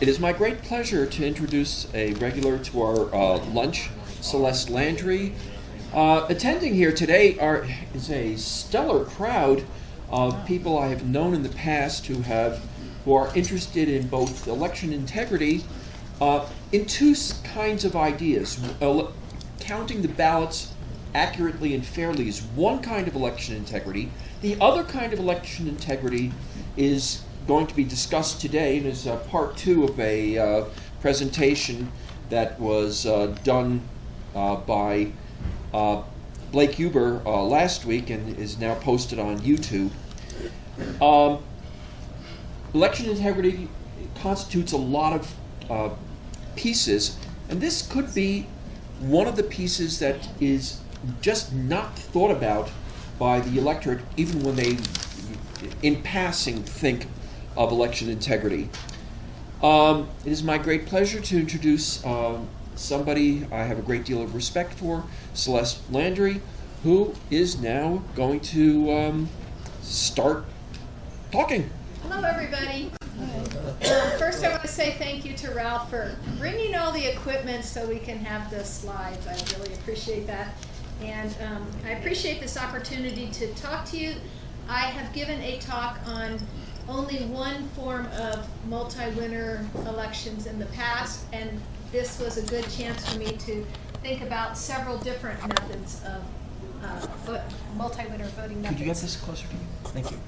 It is my great pleasure to introduce a regular to our lunch, Celeste Landry. Attending here today is a stellar crowd of people I have known in the past who are interested in both election integrity in two kinds of ideas. Counting the ballots accurately and fairly is one kind of election integrity. The other kind of election integrity is going to be discussed today and is part two of a presentation that was done by Blake Huber last week and is now posted on YouTube. Election integrity constitutes a lot of pieces, and this could be one of the pieces that is just not thought about by the electorate, even when they, in passing, think of election integrity. It is my great pleasure to introduce somebody I have a great deal of respect for, Celeste Landry, who is now going to start talking. Hello, everybody. First, I want to say thank you to Ralph for bringing all the equipment so we can have the slides. I really appreciate that. And I appreciate this opportunity to talk to you. I have given a talk on only one form of multi-winner elections in the past, and this was a good chance for me to think about several different methods of multi-winner voting methods. Could you get this closer to me? Thank you.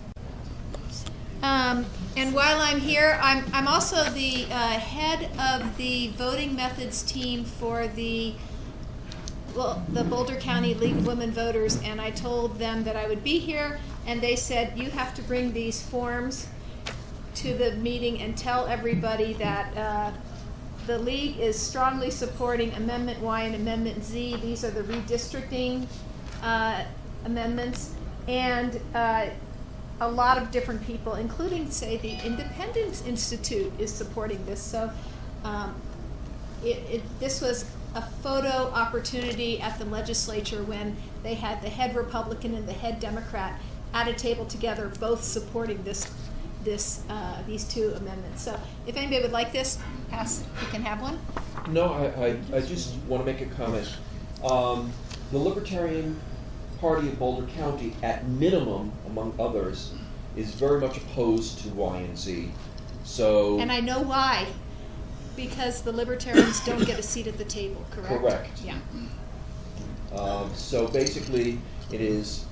And while I'm here, I'm also the head of the voting methods team for the Boulder County League of Women Voters, and I told them that I would be here, and they said, you have to bring these forms to the meeting and tell everybody that the League is strongly supporting Amendment Y and Amendment Z. These are the redistricting amendments, and a lot of different people, including, say, the Independence Institute is supporting this. So this was a photo opportunity at the legislature when they had the head Republican and the head Democrat at a table together, both supporting these two amendments. So if anybody would like this, you can have one. No, I just want to make a comment. The Libertarian Party of Boulder County, at minimum, among others, is very much opposed to Y and Z. So, and I know why. Because the Libertarians don't get a seat at the table, correct? Correct. Yeah. So basically, it is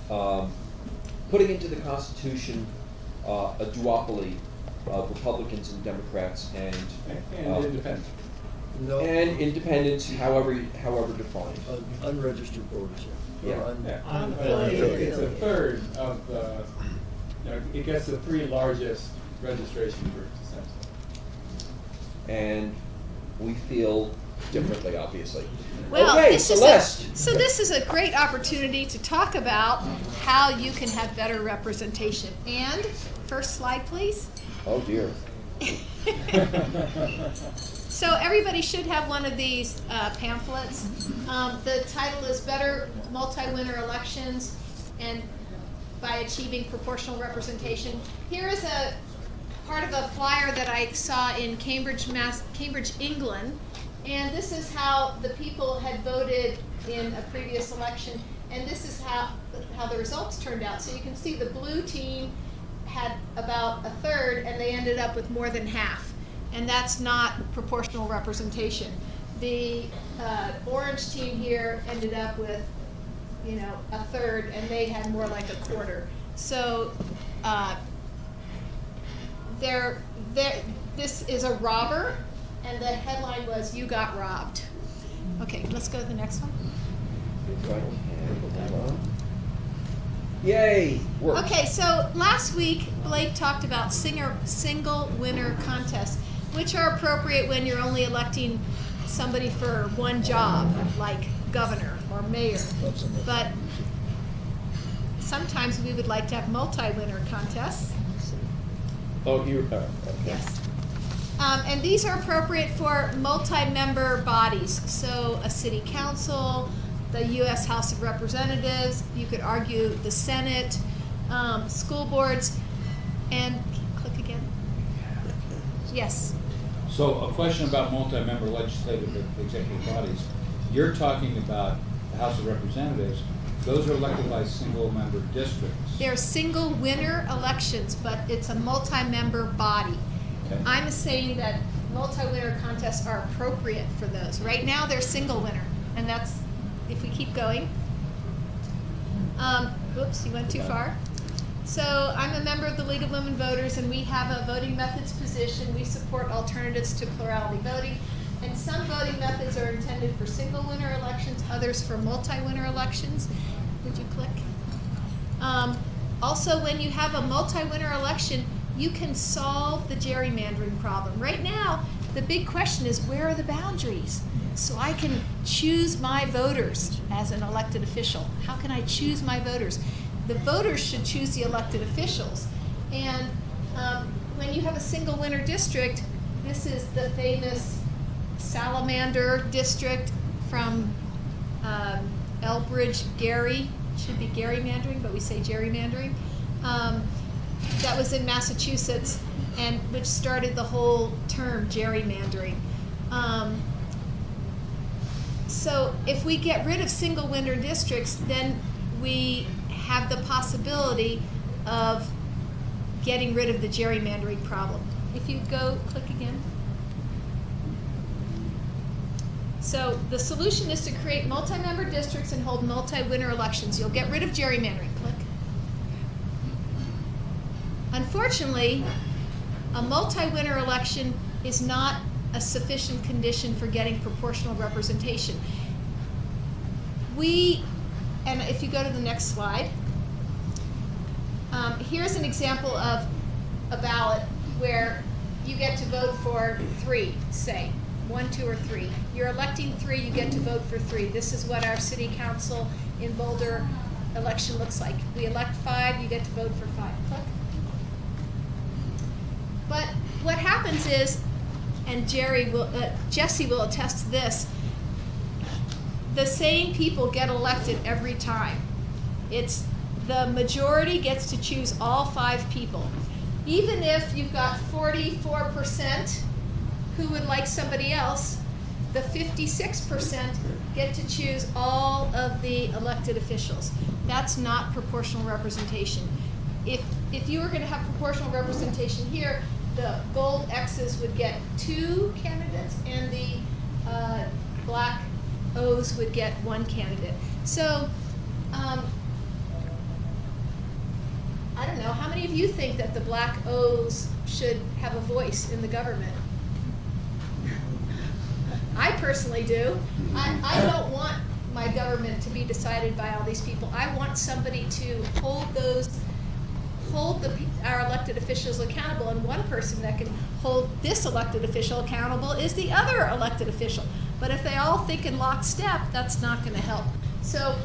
putting into the Constitution a duopoly of Republicans and Democrats and independents. No. And independents, however defined. Unregistered voters. Yeah. It's a third of the. It gets the three largest registration groups essentially. And we feel differently, obviously. Well, okay, Celeste. This is a great opportunity to talk about how you can have better representation. And first slide, please. Oh dear. So everybody should have one of these pamphlets. The title is Better Multi-Winner Elections and by Achieving Proportional Representation. Here is a part of a flyer that I saw in Cambridge, England, and this is how the people had voted in a previous election, and this is how the results turned out. So you can see the blue team had about a third, and they ended up with more than half, and that's not proportional representation. The orange team here ended up with, a third, and they had more like a quarter. So this is a robber, and the headline was, "You got robbed." Okay, let's go to the next one. Yay! Works. Okay, so last week Blake talked about single winner contests, which are appropriate when you're only electing somebody for one job, like governor or mayor. But sometimes we would like to have multi-winner contests. Oh, you. Okay. Yes. And these are appropriate for multi-member bodies. So a city council, the U.S. House of Representatives, you could argue the Senate, school boards, and click again. Yes. So a question about multi-member legislative and executive bodies. You're talking about the House of Representatives. Those are elected by single-member districts. They're single winner elections, but it's a multi-member body. Okay. I'm saying that multi-winner contests are appropriate for those. Right now, they're single winner, and that's, if we keep going. Oops, you went too far. So I'm a member of the League of Women Voters, and we have a voting methods position. We support alternatives to plurality voting. And some voting methods are intended for single winner elections, others for multi-winner elections. Would you click? Also, when you have a multi-winner election, you can solve the gerrymandering problem. Right now, the big question is, where are the boundaries? So I can choose my voters as an elected official. How can I choose my voters? The voters should choose the elected officials. And when you have a single winner district, this is the famous Salamander district from Elbridge, Gary. Should be gerrymandering, but we say gerrymandering. That was in Massachusetts, and which started the whole term gerrymandering. So if we get rid of single winner districts, then we have the possibility of getting rid of the gerrymandering problem. If you go, click again. So the solution is to create multi-member districts and hold multi-winner elections. You'll get rid of gerrymandering. Click. Unfortunately, a multi-winner election is not a sufficient condition for getting proportional representation. And if you go to the next slide, here's an example of a ballot where you get to vote for 3, say, 1, 2, or 3. You're electing 3, you get to vote for 3. This is what our city council in Boulder election looks like. We elect 5, you get to vote for 5. Click. But what happens is, and Jesse will attest to this, the same people get elected every time. It's the majority gets to choose all 5 people. Even if you've got 44% who would like somebody else, the 56% get to choose all of the elected officials. That's not proportional representation. If you were going to have proportional representation here, the gold X's would get 2 candidates, and the black O's would get 1 candidate. So, I don't know, how many of you think that the black O's should have a voice in the government? I personally do. I don't want my government to be decided by all these people. I want somebody to hold our elected officials accountable, and one person that can hold this elected official accountable is the other elected official. But if they all think in lockstep, that's not going to help. So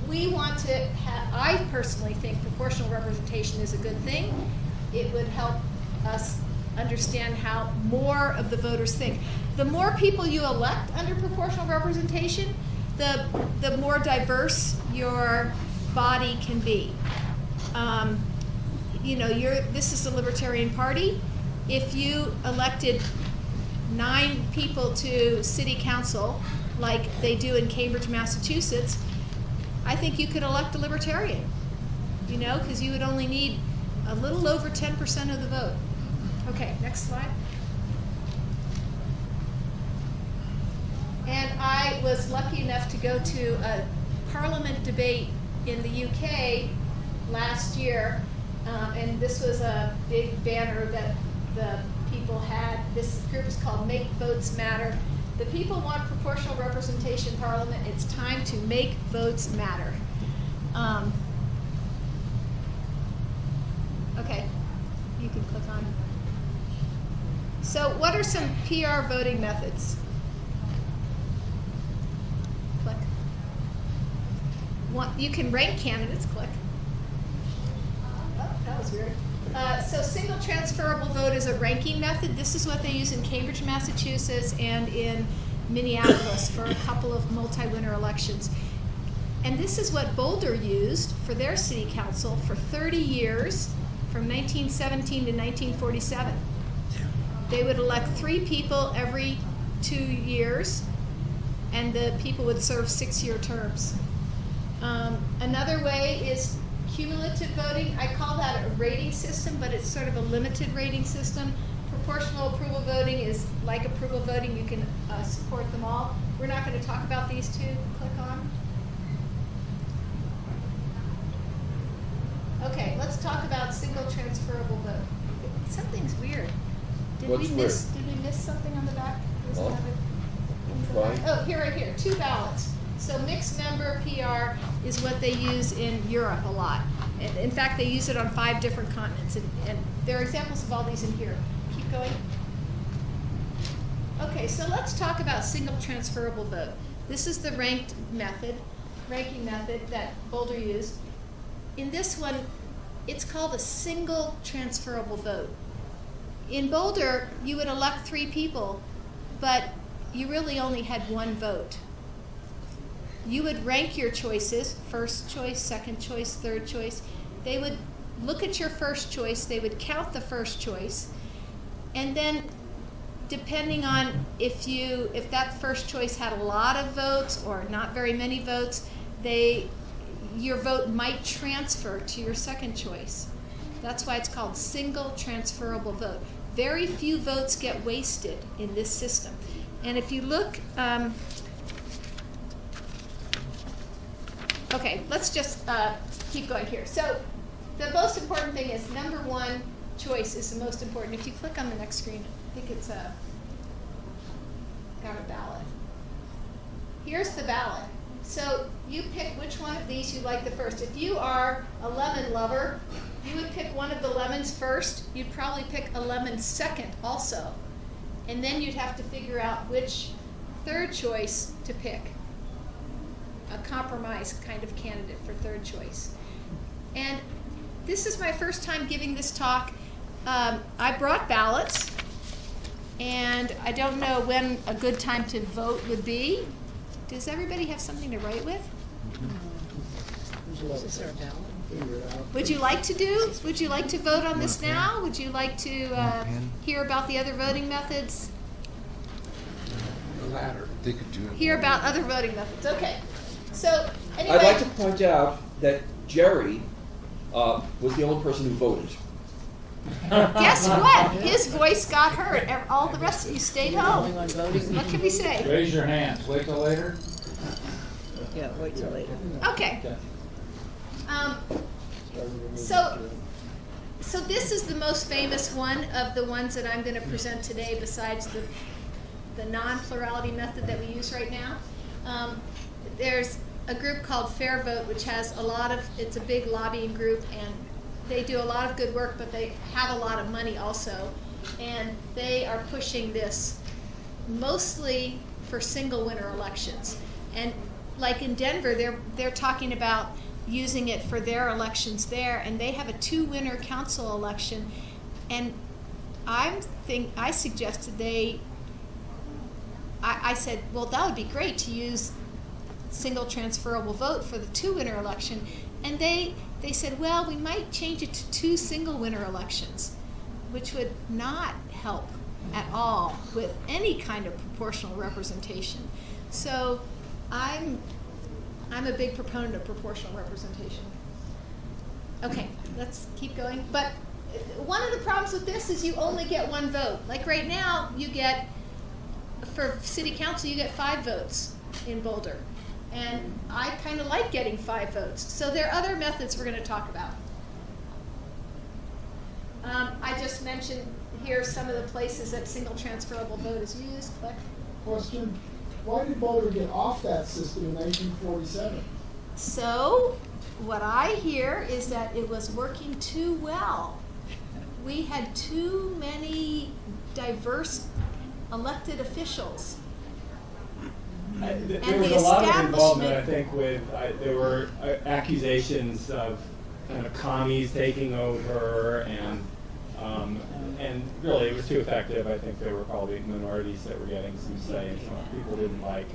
we want to have, I personally think proportional representation is a good thing. It would help us understand how more of the voters think. The more people you elect under proportional representation, the more diverse your body can be. This is the Libertarian Party. If you elected 9 people to city council, like they do in Cambridge, Massachusetts, I think you could elect a Libertarian, because you would only need a little over 10% of the vote. Okay, next slide. And I was lucky enough to go to a parliament debate in the UK last year, and this was a big banner that the people had. This group is called Make Votes Matter. The people want proportional representation in Parliament. It's time to make votes matter. Okay, you can click on. So what are some PR voting methods? Click. You can rank candidates. Click. Oh, that was weird. So single transferable vote is a ranking method. This is what they use in Cambridge, Massachusetts, and in Minneapolis for a couple of multi-winner elections. And this is what Boulder used for their city council for 30 years, from 1917 to 1947. They would elect 3 people every 2 years, and the people would serve 6-year terms. Another way is cumulative voting. I call that a rating system, but it's sort of a limited rating system. Proportional approval voting is like approval voting. You can support them all. We're not going to talk about these two. Click on. Okay, let's talk about single transferable vote. Something's weird. What's Did we miss something on the back? Was Oh. another- Why? Oh, here, right here, 2 ballots. So mixed member PR is what they use in Europe a lot. In fact, they use it on 5 different continents, and there are examples of all these in here. Keep going. Okay, so let's talk about single transferable vote. This is the ranking method that Boulder used. In this one, it's called a single transferable vote. In Boulder, you would elect 3 people, but you really only had 1 vote. You would rank your choices, first choice, second choice, third choice. They would look at your first choice, they would count the first choice, and then depending on if that first choice had a lot of votes or not very many votes, your vote might transfer to your second choice. That's why it's called single transferable vote. Very few votes get wasted in this system. And if you look, okay, let's just keep going here. So the most important thing is number 1 choice is the most important. If you click on the next screen, I think it's got a ballot. Here's the ballot. So you pick which one of these you like the first. If you are a lemon lover, you would pick one of the lemons first. You'd probably pick a lemon second also. And then you'd have to figure out which third choice to pick. A compromise kind of candidate for third choice. And this is my first time giving this talk. I brought ballots, and I don't know when a good time to vote would be. Does everybody have something to write with? Would you like to do? Would you like to vote on this now? Would you like to hear about the other voting methods? They could do it. Hear about other voting methods. Okay. So anyway. I'd like to point out that Jerry was the only person who voted. Guess what? His voice got heard. All the rest of you stayed home. What can we say? Raise your hands. Wait till later. Yeah, wait till later. Okay. So this is the most famous one of the ones that I'm going to present today, besides the non-plurality method that we use right now. There's a group called Fair Vote, which has it's a big lobbying group, and they do a lot of good work, but they have a lot of money also. And they are pushing this mostly for single winner elections. And like in Denver, they're talking about using it for their elections there, and they have a 2-winner council election. And I suggested I said, well, that would be great to use single transferable vote for the 2-winner election. And they said, well, we might change it to 2 single winner elections, which would not help at all with any kind of proportional representation. So I'm a big proponent of proportional representation. Okay, let's keep going. But one of the problems with this is you only get 1 vote. Like right now, for city council, you get 5 votes in Boulder. And I kind of like getting 5 votes. So there are other methods we're going to talk about. I just mentioned here some of the places that single transferable vote is used. Click. Question, why did Boulder get off that system in 1947? So what I hear is that it was working too well. We had too many diverse elected officials. There And was the a lot of establishment- involvement, I think, there were accusations of kind of commies taking over, and really it was too effective. I think there were probably minorities that were getting some say, and some people didn't like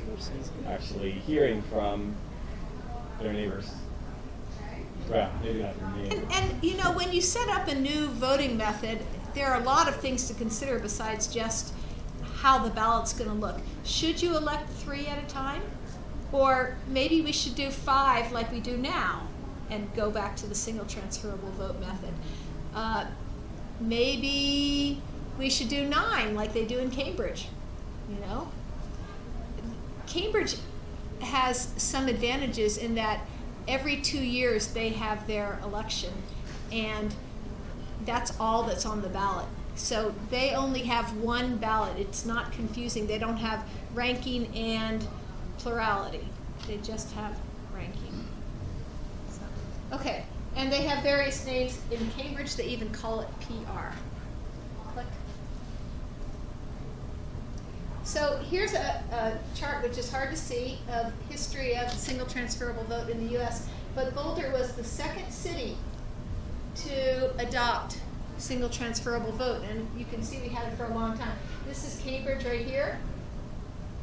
actually hearing from their neighbors. Well, maybe not from me. And when you set up a new voting method, there are a lot of things to consider besides just how the ballot's going to look. Should you elect 3 at a time? Or maybe we should do 5 like we do now and go back to the single transferable vote method. Maybe we should do 9 like they do in Cambridge, you know? Cambridge has some advantages in that every 2 years they have their election, and that's all that's on the ballot. So they only have one ballot. It's not confusing. They don't have ranking and plurality. They just have ranking. So, okay, and they have various names. In Cambridge, they even call it PR. Click. So here's a chart which is hard to see of history of single transferable vote in the U.S. But Boulder was the second city to adopt single transferable vote, and you can see we had it for a long time. This is Cambridge right here,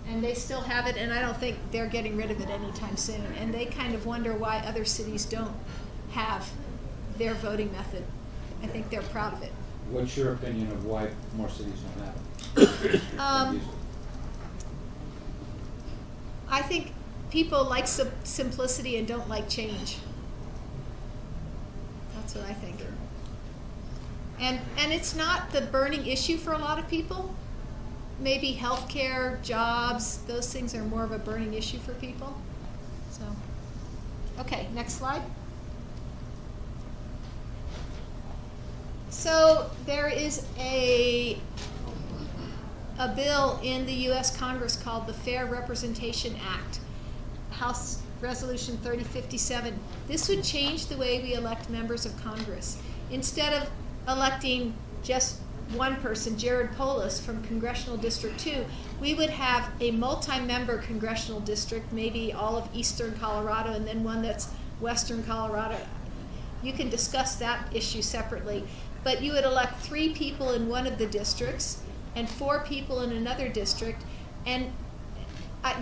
and they still have it, and I don't think they're getting rid of it anytime soon. And they kind of wonder why other cities don't have their voting method. I think they're proud of it. What's your opinion of why more cities don't have it? I think people like simplicity and don't like change. That's what I think. And it's not the burning issue for a lot of people. Maybe healthcare, jobs, those things are more of a burning issue for people. So, okay, next slide. So there is a bill in the U.S. Congress called the Fair Representation Act, House Resolution 3057. This would change the way we elect members of Congress. Instead of electing just one person, Jared Polis from Congressional District 2, we would have a multi-member congressional district, maybe all of eastern Colorado and then one that's western Colorado. You can discuss that issue separately, but you would elect 3 people in one of the districts and 4 people in another district, and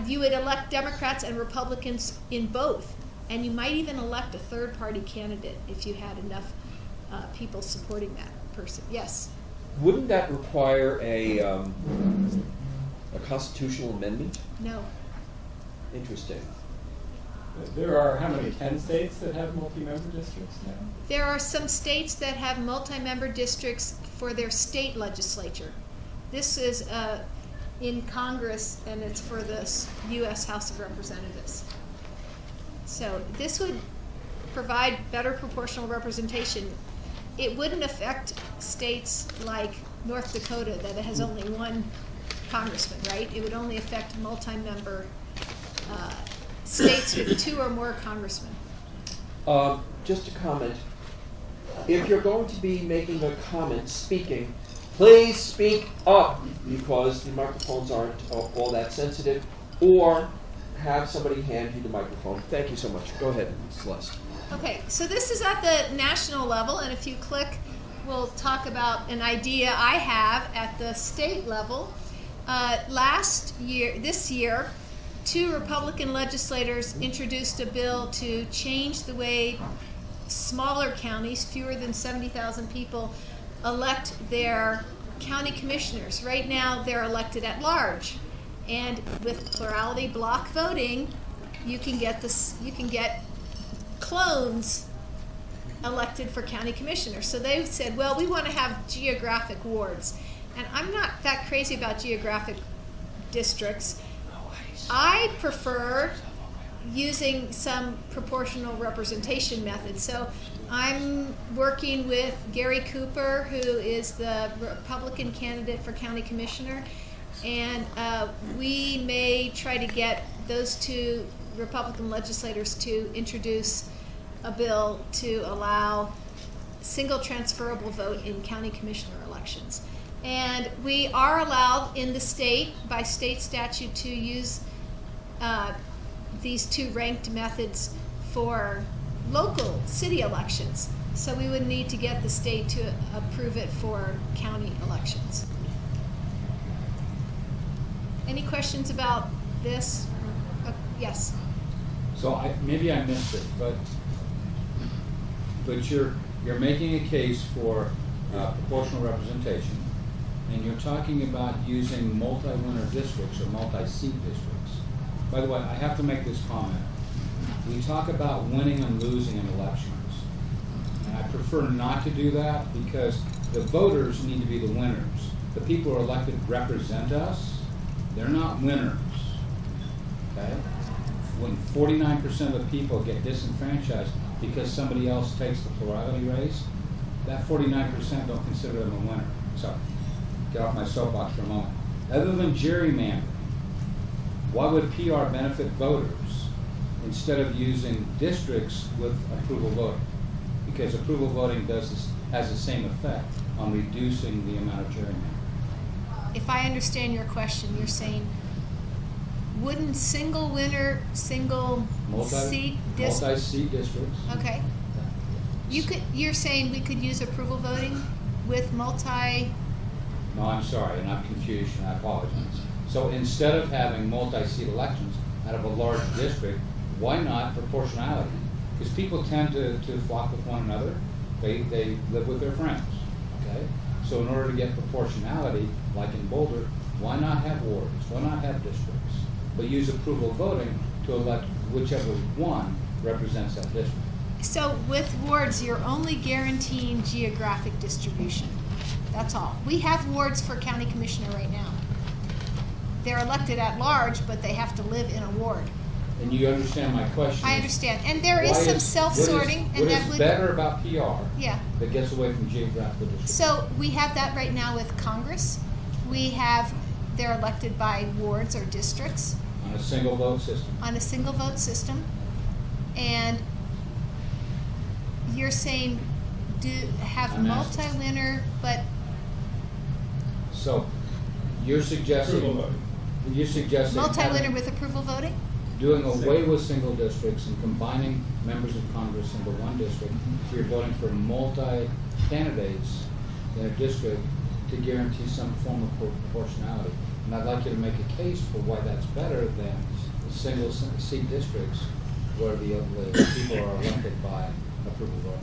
you would elect Democrats and Republicans in both, and you might even elect a third-party candidate if you had enough people supporting that person. Yes? Wouldn't that require a constitutional amendment? No. Interesting. There are how many, 10 states that have multi-member districts now? There are some states that have multi-member districts for their state legislature. This is in Congress, and it's for the U.S. House of Representatives. So this would provide better proportional representation. It wouldn't affect states like North Dakota that has only one congressman, right? It would only affect multi-member states with 2 or more congressmen. Just a comment. If you're going to be making a comment, speaking, please speak up, because the microphones aren't all that sensitive, or have somebody hand you the microphone. Thank you so much. Go ahead, Celeste. Okay, so this is at the national level, and if you click, we'll talk about an idea I have at the state level. This year, 2 Republican legislators introduced a bill to change the way smaller counties, fewer than 70,000 people, elect their county commissioners. Right now, they're elected at large, and with plurality block voting, you can get clones elected for county commissioners. So they said, well, we want to have geographic wards. And I'm not that crazy about geographic districts. I prefer using some proportional representation method. So I'm working with Gary Cooper, who is the Republican candidate for county commissioner, and we may try to get those 2 Republican legislators to introduce a bill to allow single transferable vote in county commissioner elections. And we are allowed in the state, by state statute, to use these 2 ranked methods for local city elections. So we would need to get the state to approve it for county elections. Any questions about this? Yes. So maybe I missed it, but you're making a case for proportional representation, and you're talking about using multi-winner districts or multi-seat districts. By the way, I have to make this comment. We talk about winning and losing in elections. And I prefer not to do that because the voters need to be the winners. The people who are elected represent us. They're not winners. Okay? When 49% of the people get disenfranchised because somebody else takes the plurality race, that 49% don't consider them a winner. So, get off my soapbox for a moment. Other than gerrymandering, why would PR benefit voters instead of using districts with approval voting? Because approval voting has the same effect on reducing the amount of gerrymandering. If I understand your question, you're saying, wouldn't single winner, single seat district? Multi-seat districts. Okay. You're saying we could use approval voting with multi? No, I'm sorry, and I'm confused, and I apologize. So instead of having multi-seat elections out of a large district, why not proportionality? Because people tend to flock with one another. They live with their friends, okay? So in order to get proportionality, like in Boulder, why not have wards? Why not have districts? But use approval voting to elect whichever one represents that district. So with wards, you're only guaranteeing geographic distribution. That's all. We have wards for county commissioner right now. They're elected at large, but they have to live in a ward. And you understand my question? I understand. And there is some self-sorting. What is better about PR Yeah. that gets away from geographical distribution? So we have that right now with Congress. They're elected by wards or districts On a single vote system. on a single vote system. And you're saying have I'm asking. multi-winner, but So you're suggesting Approval voting. multi-winner having- with approval voting? doing away with single districts and combining members of Congress into one district, so you're voting for multi-candidates in a district to guarantee some form of proportionality. And I'd like you to make a case for why that's better than the single seat districts where the people are elected by approval voting.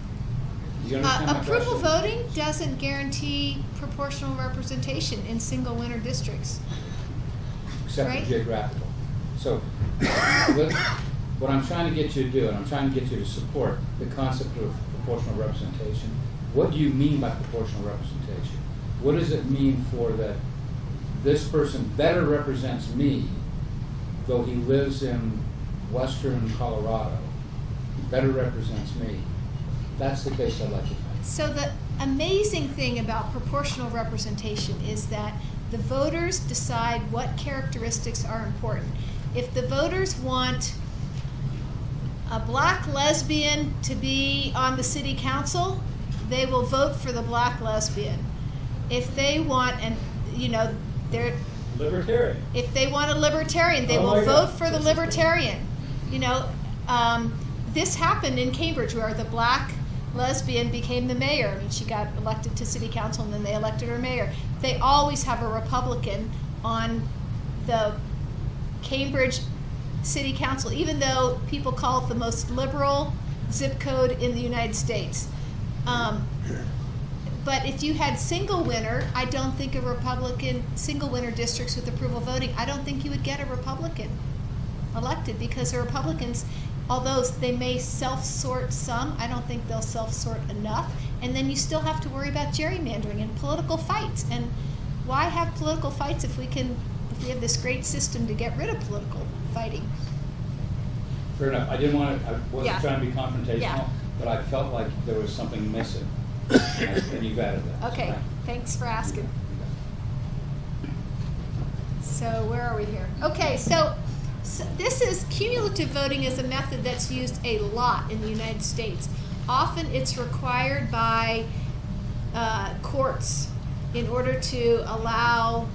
Do you understand my Approval question? voting doesn't guarantee proportional representation in single winner districts. Except right? for geographical. So, what I'm trying to get you to do, and I'm trying to get you to support the concept of proportional representation. What do you mean by proportional representation? What does it mean for that this person better represents me, though he lives in western Colorado, he better represents me? That's the case I'd like to make. So the amazing thing about proportional representation is that the voters decide what characteristics are important. If the voters want a black lesbian to be on the city council, they will vote for the black lesbian. If they want Libertarian. if they want a libertarian, they Oh will my vote God. for the libertarian. This happened in Cambridge where the black lesbian became the mayor. I mean, she got elected to city council and then they elected her mayor. They always have a Republican on the Cambridge city council, even though people call it the most liberal zip code in the United States. But if you had single winner, I don't think a Republican, single winner districts with approval voting, I don't think you would get a Republican elected because the Republicans, although they may self-sort some, I don't think they'll self-sort enough. And then you still have to worry about gerrymandering and political fights. And why have political fights if we have this great system to get rid of political fighting? Fair enough. I wasn't Yeah. trying to be confrontational, Yeah. but I felt like there was something missing. And you've added that. Okay, Right. thanks for asking. So where are we here? Okay, so this is cumulative voting is a method that's used a lot in the United States. Often it's required by courts in order to allow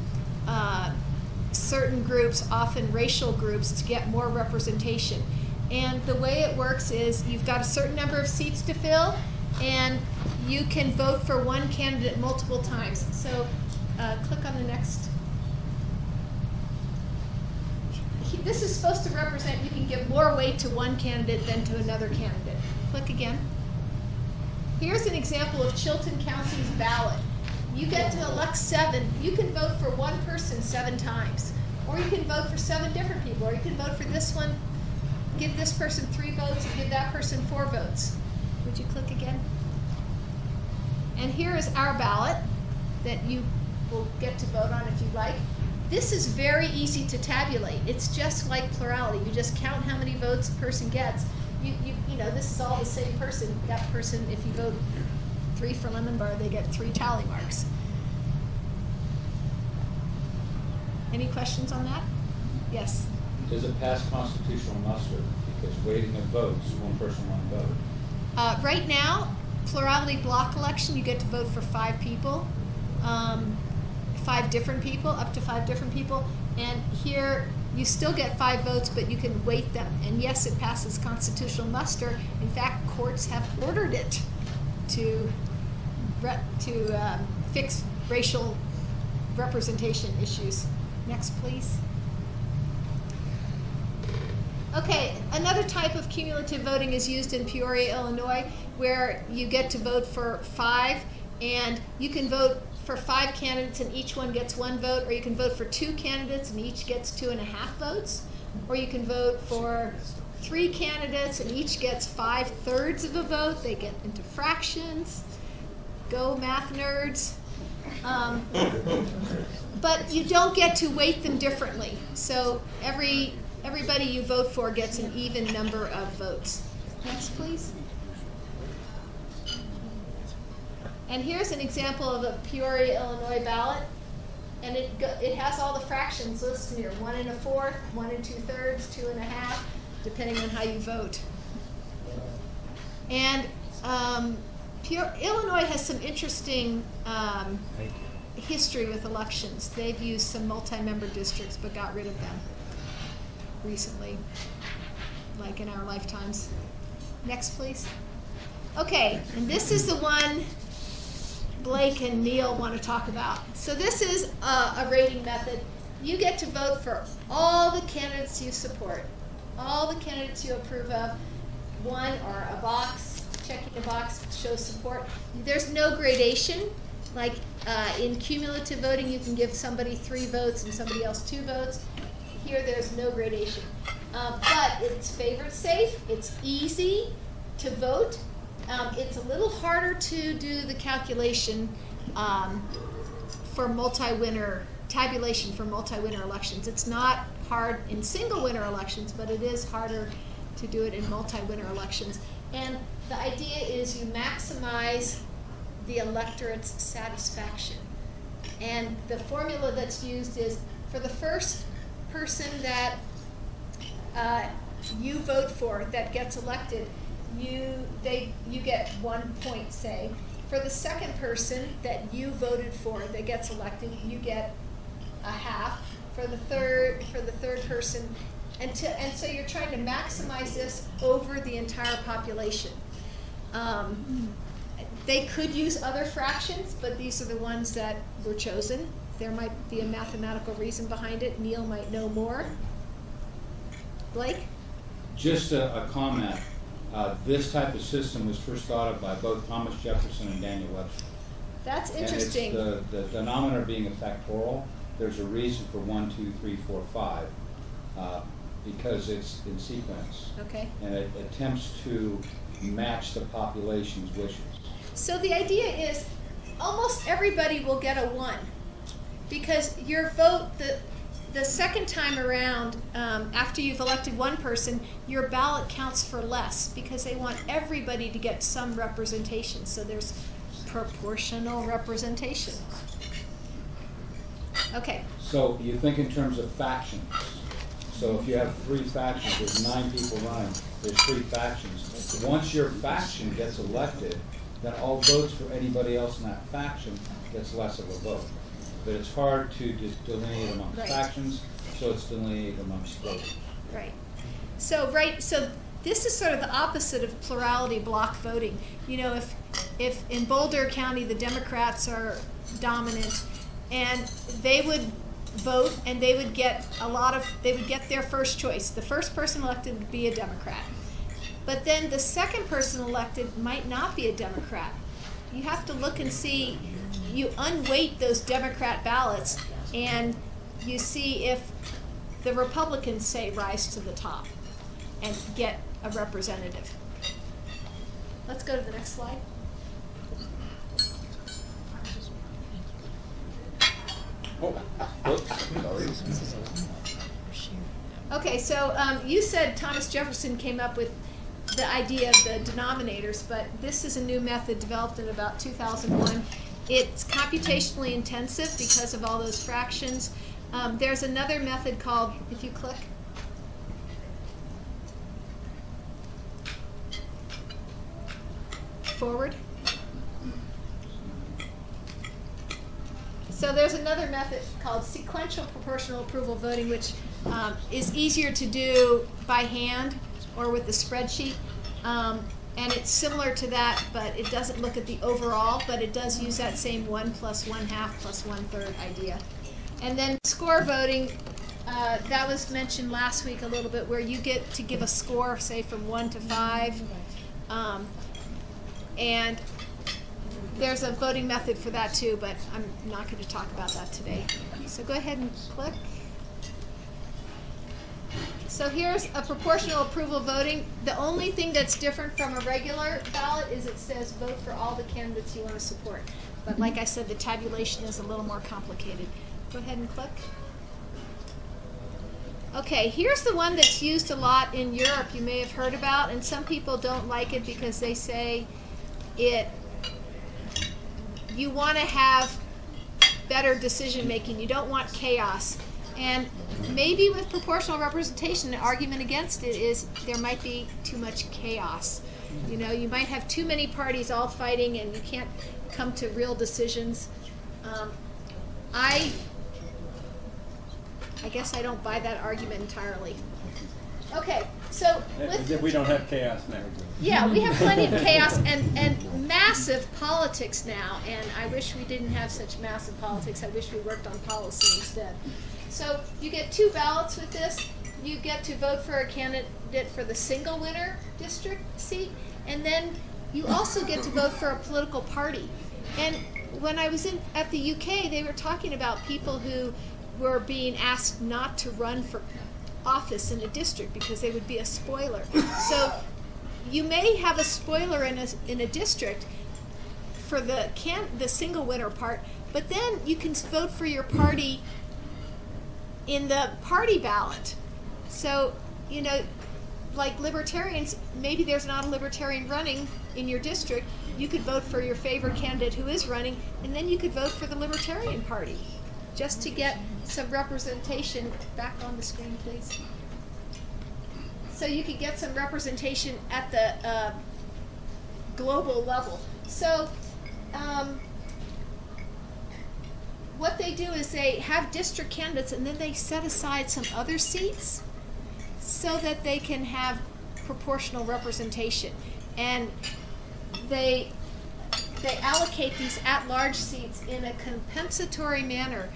certain groups, often racial groups, to get more representation. And the way it works is you've got a certain number of seats to fill, and you can vote for one candidate multiple times. So click on the next. This is supposed to represent you can give more weight to one candidate than to another candidate. Click again. Here's an example of Chilton County's ballot. You get to elect 7. You can vote for one person 7 times. Or you can vote for 7 different people. Or you can vote for this one, give this person 3 votes, and give that person 4 votes. Would you click again? And here is our ballot that you will get to vote on if you like. This is very easy to tabulate. It's just like plurality. You just count how many votes a person gets. You know, this is all the same person. That person, if you vote 3 for Lemon Bar, they get 3 tally marks. Any questions on that? Yes. Does it pass constitutional muster? Because weighting of votes, one person, one vote. Right now, plurality block election, you get to vote for 5 people, 5 different people, up to 5 different people. And here, you still get 5 votes, but you can weight them. And yes, it passes constitutional muster. In fact, courts have ordered it to fix racial representation issues. Next, please. Okay, another type of cumulative voting is used in Peoria, Illinois, where you get to vote for 5, and you can vote for 5 candidates and each one gets 1 vote, or you can vote for 2 candidates and each gets 2.5 votes, or you can vote for 3 candidates and each gets 5/3 of a vote. They get into fractions. Go math nerds. But you don't get to weight them differently. So everybody you vote for gets an even number of votes. Next, please. And here's an example of a Peoria, Illinois ballot. And it has all the fractions listed here. 1 1/4, 1 2/3, 2.5, depending on how you vote. And Illinois has some interesting history with elections. They've used some multi-member districts but got rid of them recently, like in our lifetimes. Next, please. Okay, and this is the one Blake and Neil want to talk about. So this is a rating method. You get to vote for all the candidates you support, all the candidates you approve of. 1 or a box, checking a box shows support. There's no gradation. Like in cumulative voting, you can give somebody 3 votes and somebody else 2 votes. Here, there's no gradation. But it's favorite safe. It's easy to vote. It's a little harder to do the calculation for multi-winner, tabulation for multi-winner elections. It's not hard in single-winner elections, but it is harder to do it in multi-winner elections. And the idea is you maximize the electorate's satisfaction. And the formula that's used is for the first person that you vote for that gets elected, you get 1 point, say. For the second person that you voted for that gets elected, you get a half. For the third person, and so you're trying to maximize this over the entire population. They could use other fractions, but these are the ones that were chosen. There might be a mathematical reason behind it. Neil might know more. Blake? Just a comment. This type of system was first thought of by both Thomas Jefferson and Daniel Webster. That's interesting. And it's the denominator being a factorial. There's a reason for 1, 2, 3, 4, 5, because it's in sequence. Okay. And it attempts to match the population's wishes. So the idea is almost everybody will get a 1 because your vote, the second time around, after you've elected one person, your ballot counts for less because they want everybody to get some representation. So there's proportional representation. Okay. So you think in terms of factions. So if you have 3 factions, there's 9 people running, there's 3 factions. Once your faction gets elected, then all votes for anybody else in that faction gets less of a vote. But it's hard to delineate amongst factions, so it's delineated amongst voters. Right. So this is sort of the opposite of plurality block voting. You know, if in Boulder County the Democrats are dominant, and they would vote and they would get their first choice. The first person elected would be a Democrat. but then the second person elected might not be a Democrat. You have to look and see, you unweight those Democrat ballots, and you see if the Republicans say rise to the top and get a representative. Let's go to the next slide. Okay, so you said Thomas Jefferson came up with the idea of the denominators, but this is a new method developed in about 2001. It's computationally intensive because of all those fractions. There's another method called, if you click, forward. So there's another method called sequential proportional approval voting, which is easier to do by hand or with the spreadsheet. And it's similar to that, but it doesn't look at the overall, but it does use that same 1 + 1/2 + 1/3 idea. And then score voting, that was mentioned last week a little bit, where you get to give a score, say from 1 to 5. And there's a voting method for that too, but I'm not going to talk about that today. So go ahead and click. So here's a proportional approval voting. The only thing that's different from a regular ballot is it says vote for all the candidates you want to support. But like I said, the tabulation is a little more complicated. Go ahead and click. Okay, here's the one that's used a lot in Europe, you may have heard about, and some people don't like it because they say you want to have better decision making. You don't want chaos. And maybe with proportional representation, the argument against it is there might be too much chaos. You know, you might have too many parties all fighting and you can't come to real decisions. I guess I don't buy that argument entirely. Okay, so As if we don't have chaos now. yeah, we have plenty of chaos and massive politics now, and I wish we didn't have such massive politics. I wish we worked on policy instead. So you get 2 ballots with this. You get to vote for a candidate for the single winner district seat, and then you also get to vote for a political party. And when I was at the UK, they were talking about people who were being asked not to run for office in a district because they would be a spoiler. So you may have a spoiler in a district for the single winner part, but then you can vote for your party in the party ballot. So, you know, like libertarians, maybe there's not a libertarian running in your district. You could vote for your favorite candidate who is running, and then you could vote for the Libertarian Party just to get some representation. Back on the screen, please. So you could get some representation at the global level. So what they do is they have district candidates, and then they set aside some other seats so that they can have proportional representation. And they allocate these at-large seats in a compensatory manner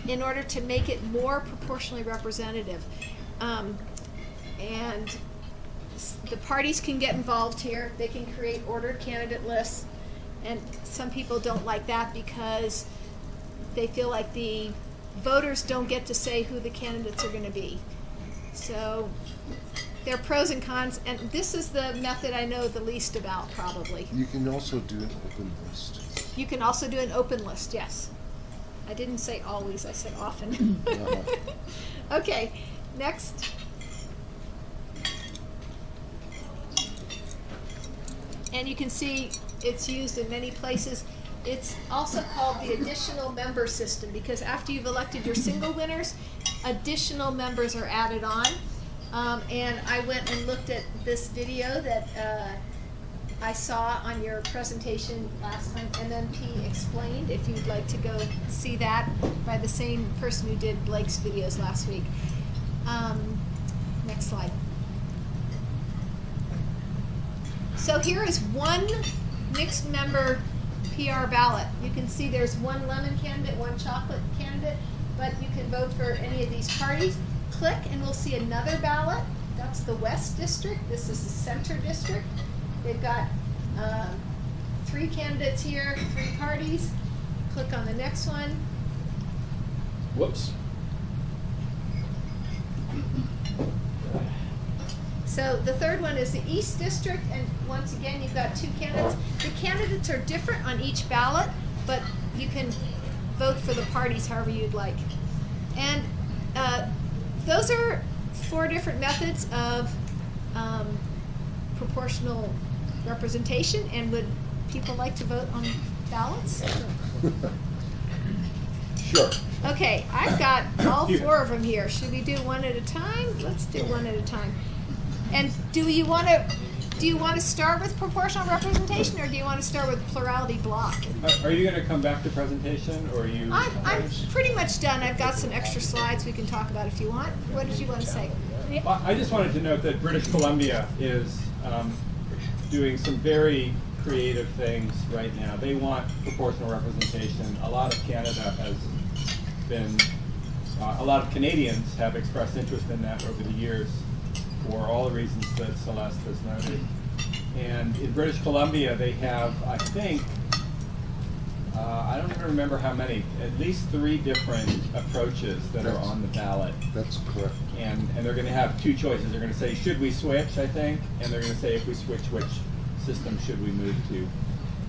in order to make it more proportionally representative. And the parties can get involved here. They can create ordered candidate lists. And some people don't like that because they feel like the voters don't get to say who the candidates are going to be. So there are pros and cons, and this is the method I know the least about, probably. You can also do an open list. You can also do an open list, yes. I didn't say always, I said often. Okay, next. And you can see it's used in many places. It's also called the additional member system because after you've elected your single winners, additional members are added on. And I went and looked at this video that I saw on your presentation last time, MMP Explained, if you'd like to go see that, by the same person who did Blake's videos last week. Next slide. So here is one mixed member PR ballot. You can see there's one lemon candidate, one chocolate candidate, but you can vote for any of these parties. Click and we'll see another ballot that's the West District. This is the Center District. They've got 3 candidates here, 3 parties. Click on the next one. Whoops. So the third one is the East District, and once again, you've got 2 candidates. The candidates are different on each ballot, but you can vote for the parties however you'd like. And those are 4 different methods of proportional representation. And would people like to vote on ballots? Sure. Okay, I've got all 4 of them here. Should we do one at a time? Let's do one at a time. And do you want to start with proportional representation, or do you want to start with plurality block? Are you going to come back to presentation, or are you? I'm pretty much done. I've got some extra slides we can talk about if you want. What did you want to say? Well, I just wanted to note that British Columbia is doing some very creative things right now. They want proportional representation. A lot of Canada has been, a lot of Canadians have expressed interest in that over the years for all the reasons that Celeste has noted. And in British Columbia, they have, I think, I don't even remember how many, at least 3 different approaches that are on the ballot. That's correct. And they're going to have 2 choices. They're going to say, should we switch, I think, and they're going to say, if we switch, which system should we move to?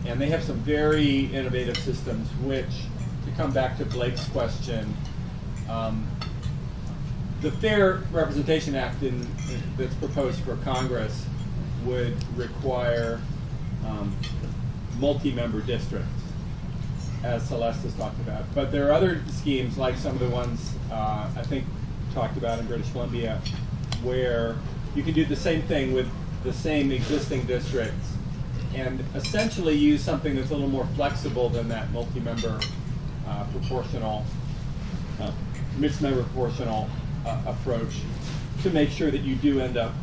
And they have some very innovative systems, which, to come back to Blake's question, the Fair Representation Act that's proposed for Congress would require multi-member districts, as Celeste has talked about. But there are other schemes, like some of the ones I think talked about in British Columbia, where you can do the same thing with the same existing districts and essentially use something that's a little more flexible than that multi-member proportional, mixed-member proportional approach to make sure that you do end up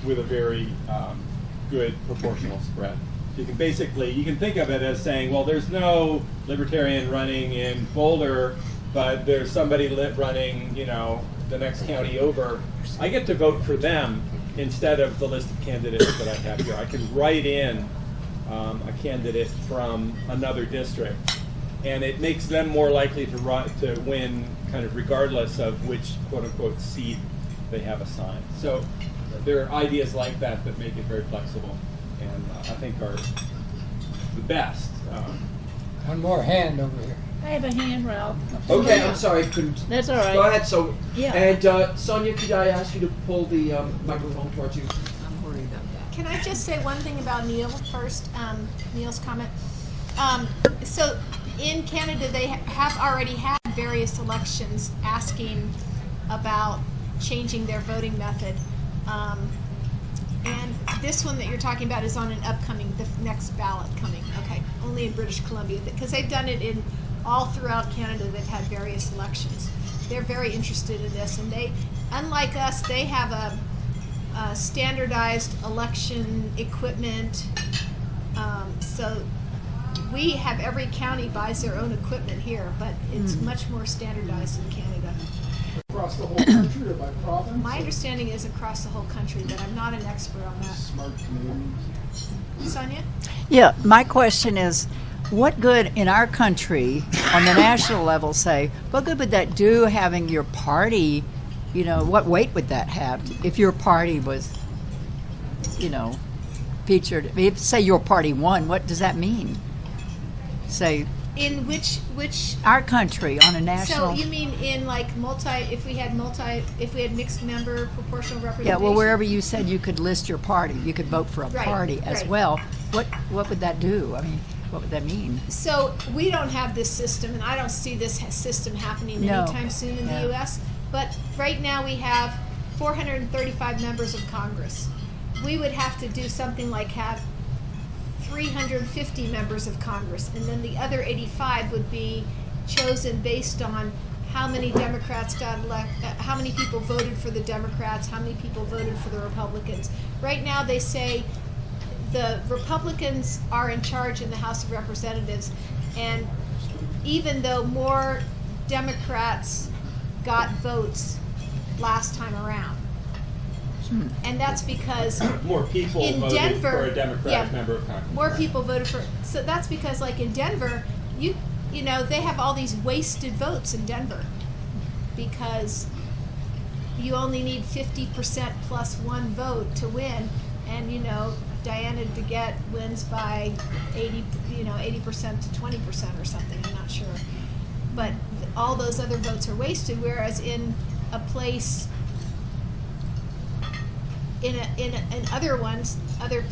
with a very good proportional spread. You can basically, you can think of it as saying, well, there's no libertarian running in Boulder, but there's somebody running, you know, the next county over. I get to vote for them instead of the list of candidates that I have here. I can write in a candidate from another district, and it makes them more likely to win, kind of regardless of which quote-unquote seat they have assigned. So there are ideas like that that make it very flexible, and I think are the best. One more hand over here. I have a hand, Ralph. Okay, I'm sorry, I couldn't. That's all right. Go ahead. So, Yeah. and Sonia, could I ask you to pull the microphone towards you? I'm worried about that. Can I just say one thing about Neil first, Neil's comment? So in Canada, they have already had various elections asking about changing their voting method. And this one that you're talking about is on an upcoming, the next ballot coming, okay, only in British Columbia, because they've done it in all throughout Canada. They've had various elections. They're very interested in this, and they, unlike us, they have a standardized election equipment. So we have, every county buys their own equipment here, but it's much more standardized in Canada. Across the whole country or by province? My understanding is across the whole country, but I'm not an expert on that. Smart Canadians. Sonia? Yeah, my question is, what good in our country, on the national level, say, what good would that do having your party, you know, what weight would that have if your party was, you know, featured? If, say, your party won, what does that mean? Say, In which our country on a national... so you mean in like if we had mixed member proportional representation? Yeah, well, wherever you said you could list your party, you could vote for a Right, party as right. well. What would that do? I mean, what would that mean? So we don't have this system, and I don't see this system happening No. anytime soon in Yeah. the U.S. But right now we have 435 members of Congress. We would have to do something like have 350 members of Congress, and then the other 85 would be chosen based on how many Democrats got elected, how many people voted for the Democrats, how many people voted for the Republicans. Right now they say the Republicans are in charge in the House of Representatives, and even though more Democrats got votes last time around, And that's because More people in voted Denver, for a Democratic yeah, member of Congress. more people voted for. So that's because, like in Denver, you know, they have all these wasted votes in Denver because you only need 50% plus one vote to win, and you know, Diana DeGette wins by 80% to 20% or something. I'm not sure, but all those other votes are wasted. Whereas in a place. In other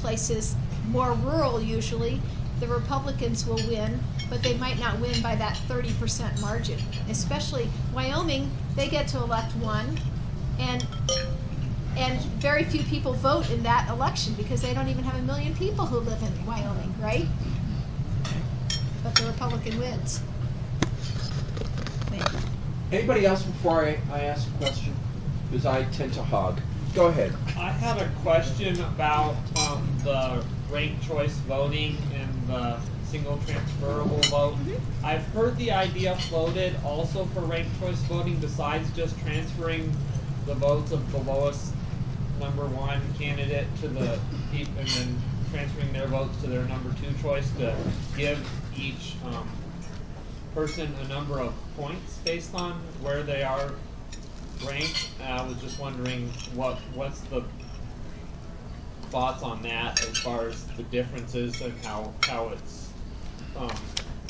places, more rural usually, the Republicans will win, but they might not win by that 30% margin. Especially Wyoming, they get to elect one, and very few people vote in that election because they don't even have 1 million people who live in Wyoming, right? But the Republican wins. Anybody else before I ask a question? Because I tend to hog. Go ahead. I have a question about the ranked choice voting and the single transferable vote. I've heard the idea floated also for ranked choice voting besides just transferring the votes of the lowest number one candidate to the people and then transferring their votes to their number two choice to give each person a number of points based on where they are ranked. I was just wondering what's the thoughts on that as far as the differences and how it's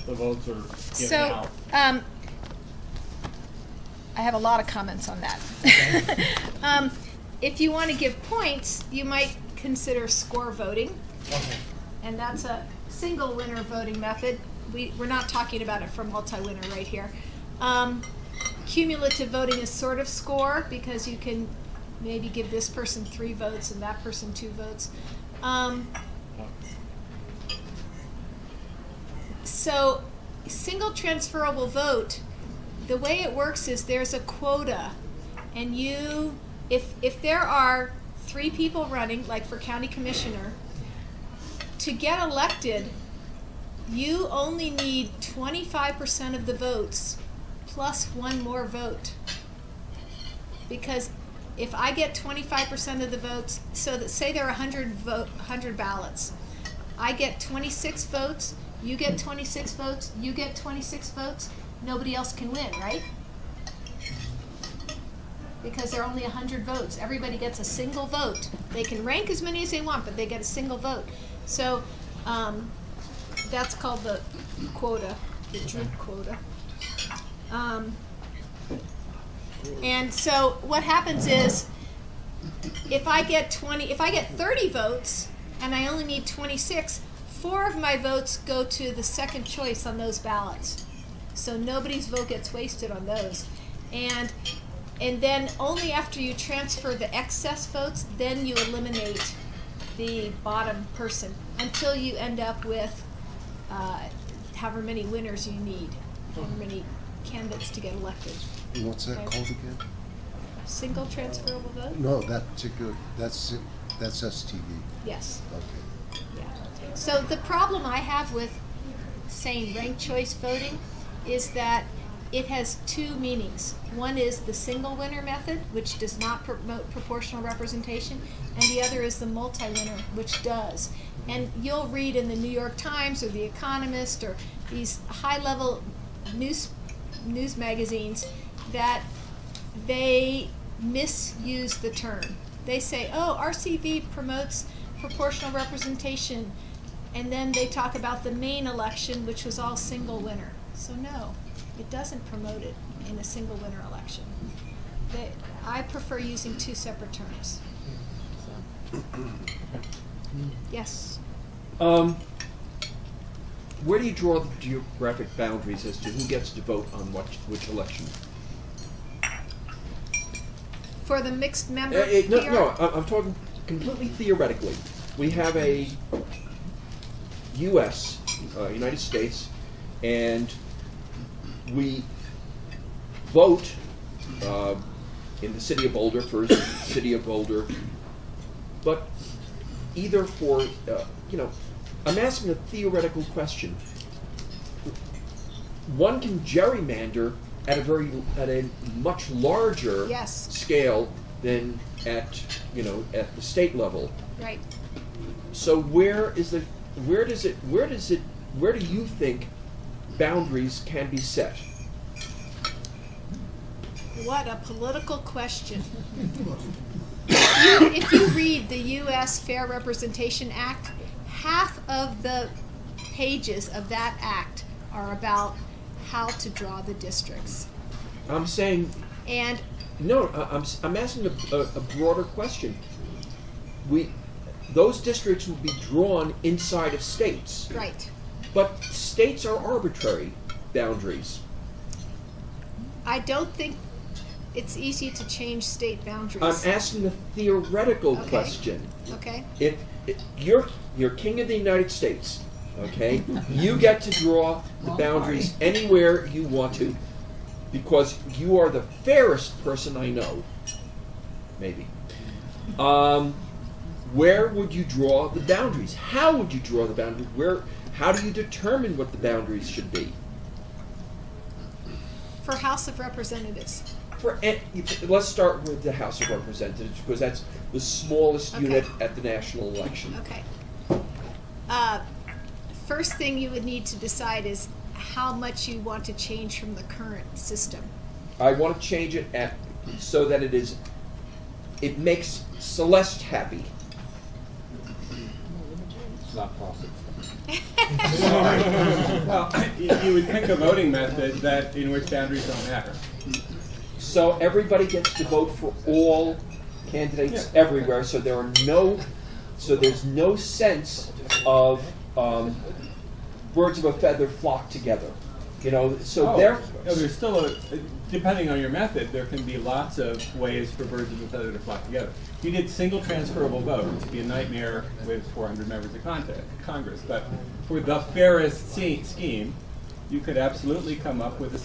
the votes are given out. I have a lot of comments on that. If you want to give points, you might consider score voting, and that's a single winner voting method. We're not talking about it for multi-winner right here. Cumulative voting is sort of score because you can maybe give this person 3 votes and that person 2 votes. So single transferable vote, the way it works is there's a quota, and if there are 3 people running, like for county commissioner, to get elected, you only need 25% of the votes plus 1 more vote. Because if I get 25% of the votes, so that say there are 100 ballots, I get 26 votes, you get 26 votes, you get 26 votes, nobody else can win, right? Because there are only 100 votes. Everybody gets a single vote. They can rank as many as they want, but they get a single vote. So that's called the quota, the Druid quota. And so what happens is, if I get 30 votes and I only need 26, 4 of my votes go to the second choice on those ballots. So nobody's vote gets wasted on those. And then only after you transfer the excess votes, then you eliminate the bottom person until you end up with however many winners you need, however many candidates to get elected. And what's that Okay. called again? Single transferable vote? No, that particular, that's STV. Yes. Okay. Yeah. So the problem I have with saying ranked choice voting is that it has 2 meanings. One is the single winner method, which does not promote proportional representation, and the other is the multi-winner, which does. And you'll read in the New York Times or The Economist or these high-level news magazines that they misuse the term. They say, oh, RCV promotes proportional representation, and then they talk about the Maine election, which was all single winner. So no, it doesn't promote it in a single winner election. I prefer using 2 separate terms. So. Yes? Where do you draw the geographic boundaries as to who gets to vote on which election? For the mixed member No, I'm talking completely theoretically. We have a U.S., United States, and we vote in the city of Boulder for city of Boulder, but either for, I'm asking a theoretical question. One can gerrymander at a much larger Yes. scale than at the state level. Right. So where do you think boundaries can be set? What a political question. If you read the U.S. Fair Representation Act, half of the pages of that act are about how to draw the districts. I'm saying, And no, I'm asking a broader question. Those districts will be drawn inside of states, right, but states are arbitrary boundaries. I don't think it's easy to change state boundaries. I'm asking a theoretical Okay. question. Okay. If you're king of the United States, okay, you get to draw the boundaries anywhere you want to, because you are the fairest person I know. Maybe. Where would you draw the boundaries? How would you draw the boundaries? How do you determine what the boundaries should be? For House of Representatives. Let's start with the House of Representatives, because that's the smallest Okay. unit at the national election. Okay. First thing you would need to decide is how much you want to change from the current system. I want to change it so that it makes Celeste happy. It's not possible. Well, you would pick a voting method in which boundaries don't matter. So everybody gets to vote for all candidates everywhere. So there's no sense of birds of a feather flock together. There's still depending on your method, there can be lots of ways for birds of a feather to flock together. If you did single transferable vote, it would be a nightmare with 400 members of Congress. But for the fairest scheme, you could absolutely come up with a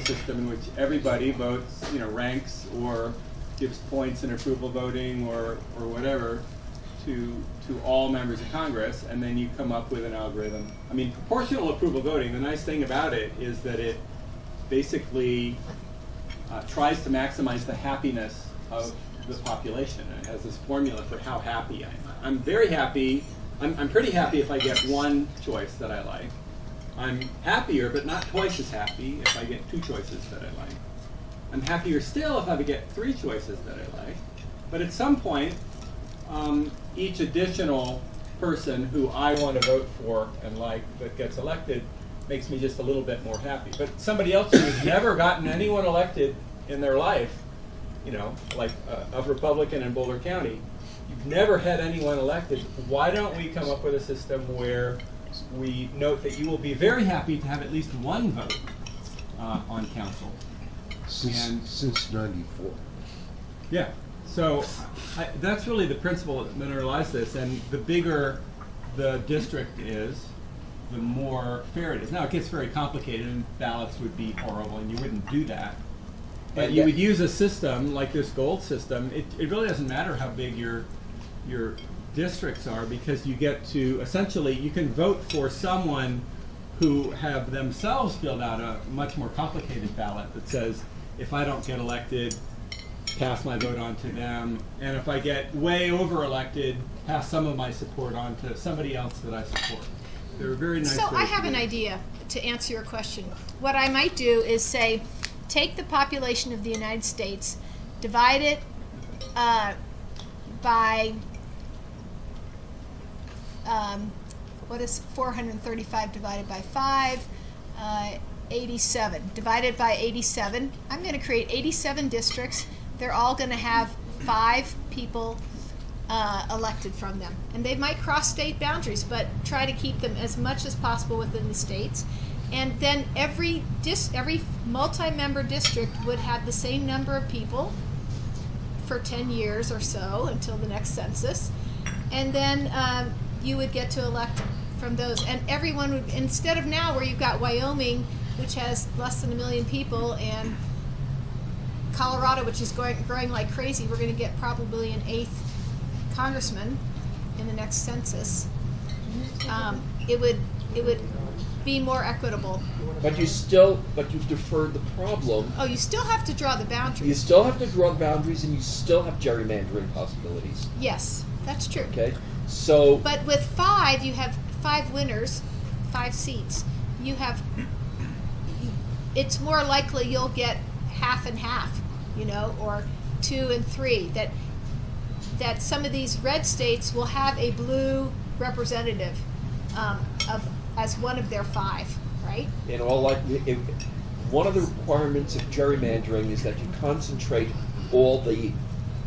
system in which everybody votes, ranks or gives points in approval voting or whatever to all members of Congress, and then you come up with an algorithm. I mean, proportional approval voting, the nice thing about it is that it basically tries to maximize the happiness of the population. And it has this formula for how happy I am. I'm very happy. I'm pretty happy if I get one choice that I like. I'm happier, but not twice as happy if I get two choices that I like. I'm happier still if I get three choices that I like. But at some point, each additional person who I want to vote for and like that gets elected makes me just a little bit more happy. But somebody else who has never gotten anyone elected in their life, like a Republican in Boulder County, you've never had anyone elected. Why don't we come up with a system where we note that you will be very happy to have at least one vote on council? Since '94. Yeah. So that's really the principle that underlies this, and the bigger the district is, the more fair it is. Now it gets very complicated, and ballots would be horrible, and you wouldn't do that. But you would use a system like this gold system. It really doesn't matter how big your districts are, because you get to essentially you can vote for someone who have themselves filled out a much more complicated ballot that says, if I don't get elected, pass my vote on to them, and if I get way over elected, pass some of my support on to somebody else that I support. They're very nice. So I have an idea to answer your question. What I might do is say, take the population of the United States, divide it by what is 435 divided by 5? 87. Divided by 87. I'm going to create 87 districts. They're all going to have 5 people elected from them. And they might cross state boundaries, but try to keep them as much as possible within the states. And then every multi-member district would have the same number of people for 10 years or so until the next census. And then you would get to elect from those. And everyone would, instead of now where you've got Wyoming, which has less than 1 million people, and Colorado, which is growing like crazy, we're going to get probably an 8th congressman in the next census. It would be more equitable. But you've deferred the problem. Oh, you still have to draw the You boundaries. still have to draw the boundaries, and you still have gerrymandering possibilities. Yes, that's true. Okay, so But with 5, you have 5 winners, 5 seats. You have, it's more likely you'll get half and half, or 2 and 3. That some of these red states will have a blue representative as one of their 5, right? in all likelihood, one of the requirements of gerrymandering is that you concentrate all the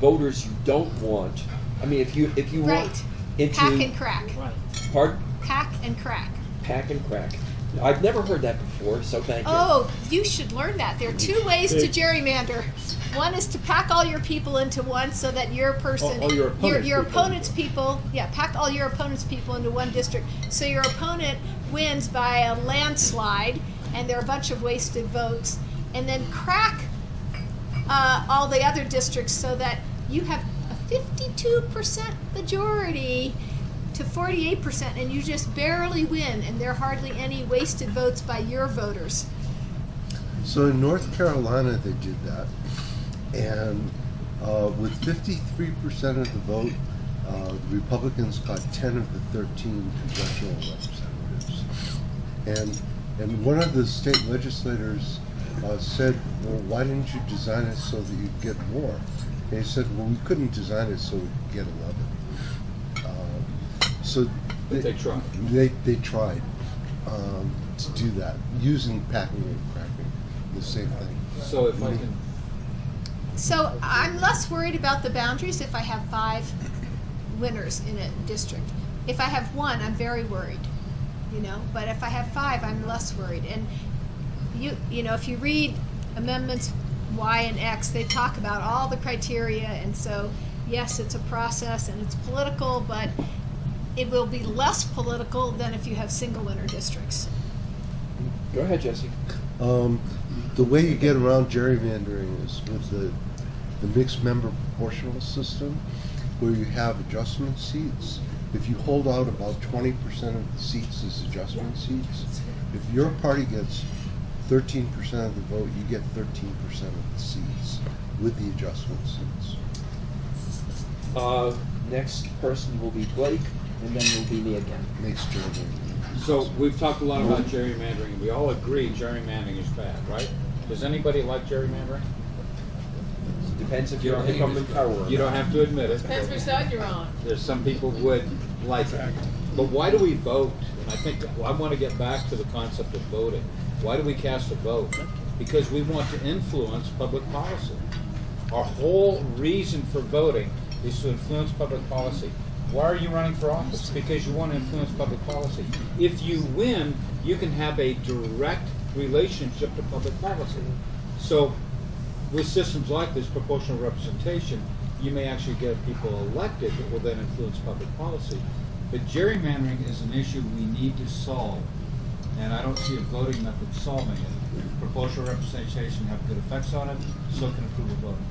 voters you don't want. I mean, if you Right. want into Pack and crack. pardon? Pack and crack. Pack and crack. I've never heard that before, so thank you. Oh, you should learn that. There are 2 ways to gerrymander. One is to pack all your people into one so that your person, All your opponent's your people. opponent's people, pack all your opponent's people into one district. So your opponent wins by a landslide, and there are a bunch of wasted votes. And then crack all the other districts so that you have a 52% majority to 48%, and you just barely win, and there are hardly any wasted votes by your voters. So in North Carolina, they did that, and with 53% of the vote, the Republicans got 10 of the 13 congressional representatives. And one of the state legislators said, "Well, why didn't you design it so that you'd get more?" And he said, "Well, we couldn't design it so we'd get 11." So But they tried. They tried to do that using packing and cracking, the same thing. So if I can, So I'm less worried about the boundaries if I have 5 winners in a district. If I have 1, I'm very worried, But if I have 5, I'm less worried. And if you read amendments Y and X, they talk about all the criteria. And so, yes, it's a process and it's political, but it will be less political than if you have single winner districts. Go ahead, Jesse. The way you get around gerrymandering is with the mixed member proportional system, where you have adjustment seats. If you hold out about 20% of the seats as adjustment seats, if your party gets 13% of the vote, you get 13% of the seats with the adjustment seats. Next person will be Blake, and then will be me again. Makes gerrymandering. so we've talked a lot about gerrymandering. We all agree gerrymandering is bad, right? Does anybody like gerrymandering? Depends if you're on the government power or You not. don't have to admit it. Depends which side you're on. There's some people who would like it. But why do we vote? And I think, I want to get back to the concept of voting. Why do we cast a vote? Because we want to influence public policy. Our whole reason for voting is to influence public policy. Why are you running for office? Because you want to influence public policy. If you win, you can have a direct relationship to public policy. So with systems like this, proportional representation, you may actually get people elected that will then influence public policy. But gerrymandering is an issue we need to solve, and I don't see a voting method solving it. Proportional representation have good effects on it, so can approval voting.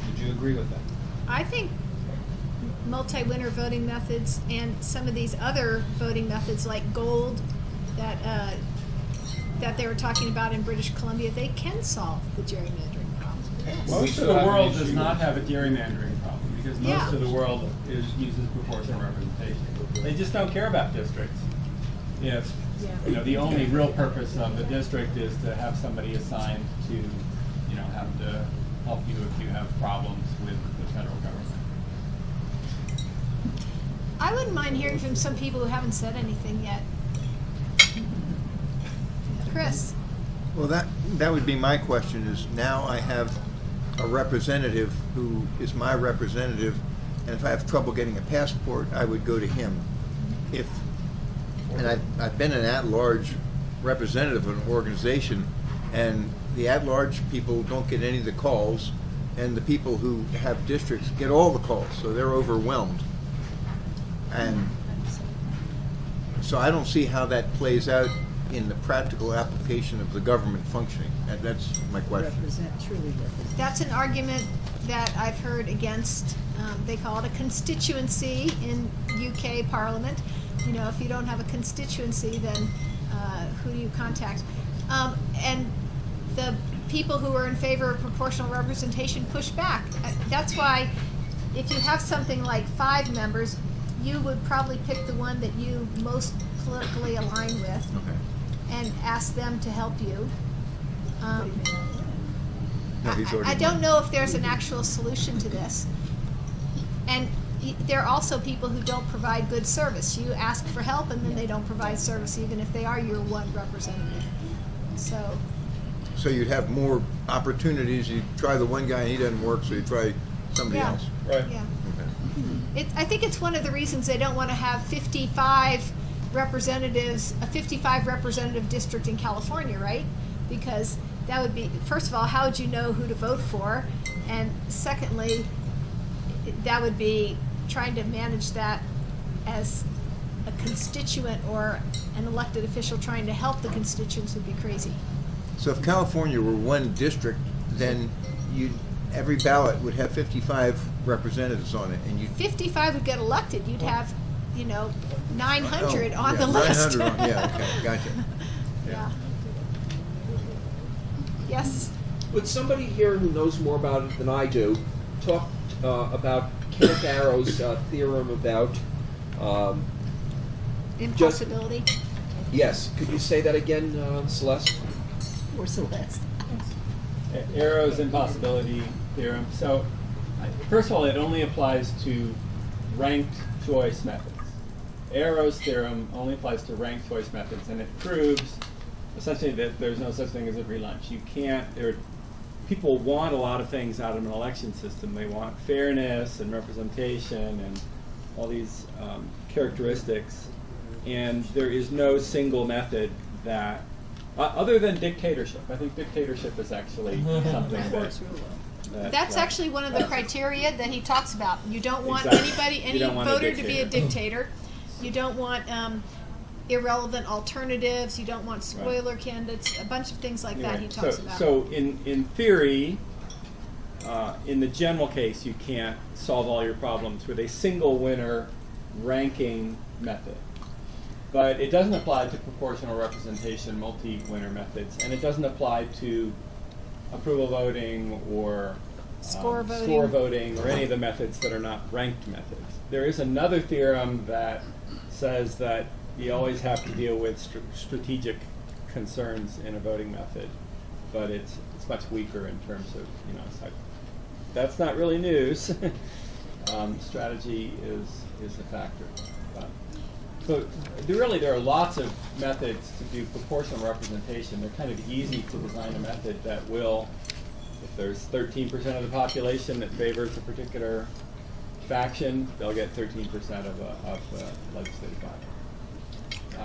Would you agree with that? I think multi-winner voting methods and some of these other voting methods like gold that they were talking about in British Columbia, they can solve the gerrymandering problem. Most of the world does not have a gerrymandering problem because most of the world uses proportional representation. They just don't care about districts. Yes. The only real purpose of the district is to have somebody assigned to, have to help you if you have problems with the federal government. I wouldn't mind hearing from some people who haven't said anything yet. Chris. Well, that would be my question, is now I have a representative who is my representative, and if I have trouble getting a passport, I would go to him. And I've been an at-large representative of an organization, and the at-large people don't get any of the calls, and the people who have districts get all the calls, so they're overwhelmed. And so I don't see how that plays out in the practical application of the government functioning. That's my question. Truly represent. That's an argument that I've heard against, they call it a constituency in UK Parliament. You know, if you don't have a constituency, then who do you contact? And the people who are in favor of proportional representation push back. That's why if you have something like 5 members, you would probably pick the one that you most politically align with and ask them to help you. I don't know if there's an actual solution to this. And there are also people who don't provide good service. You ask for help and then they don't provide service even if they are your one representative. So you'd have more opportunities. You try the one guy and he doesn't work, so you try somebody else. Right. yeah. Okay. I think it's one of the reasons they don't want to have 55 representatives, a 55 representative district in California, right? Because that would be, first of all, how would you know who to vote for? And secondly, that would be trying to manage that as a constituent or an elected official trying to help the constituents would be crazy. So if California were one district, then every ballot would have 55 representatives on it, and you 55 would get elected. You'd have, 900 on the 900 list. yeah, okay, gotcha. Yeah. Yes. Would somebody here who knows more about it than I do talk about Kenneth Arrow's theorem about Impossibility. yes? Could you say that again, Celeste? Or Celeste. Arrow's impossibility theorem. So, first of all, it only applies to ranked choice methods. Arrow's theorem only applies to ranked choice methods, and it proves essentially that there's no such thing as a free lunch. You can't. People want a lot of things out of an election system. They want fairness and representation and all these characteristics, and there is no single method that. Other than dictatorship. I think dictatorship is actually something That's actually one of the criteria that he talks about. You don't want Exactly. any don't want a voter to be a dictator. dictator. You don't want irrelevant alternatives. You don't want spoiler candidates. A bunch of things like that he talks about. So in theory, in the general case, you can't solve all your problems with a single winner ranking method. But it doesn't apply to proportional representation, multi-winner methods, and it doesn't apply to approval voting or Score voting or any of the methods that are not ranked methods. There is another theorem that says that you always have to deal with strategic concerns in a voting method, but it's much weaker in terms of, it's like, that's not really news. Strategy is a factor. So there are lots of methods to do proportional representation. They're kind of easy to design a method that will, if there's 13% of the population that favors a particular faction, they'll get 13% of the legislative body.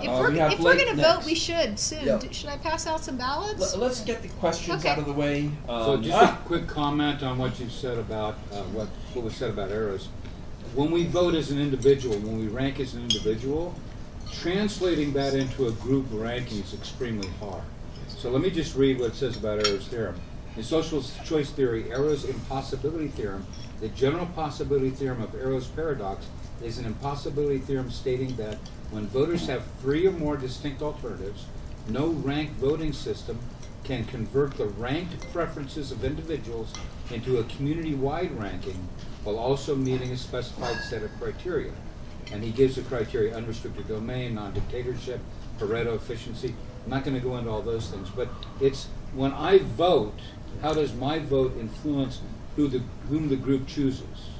If we're we have going to Blake vote, next. we should soon. Yeah. Should I pass out some ballots? Let's get the questions Okay. out of the way. So just a quick comment on what you said about, what was said about arrows. When we vote as an individual, when we rank as an individual, translating that into a group ranking is extremely hard. So let me just read what it says about Arrow's theorem. In social choice theory, Arrow's impossibility theorem, the general possibility theorem of Arrow's paradox, is an impossibility theorem stating that when voters have 3 or more distinct alternatives, no ranked voting system can convert the ranked preferences of individuals into a community-wide ranking while also meeting a specified set of criteria. And he gives the criteria: unrestricted domain, non-dictatorship, Pareto efficiency. I'm not going to go into all those things, but it's when I vote, how does my vote influence whom the group chooses?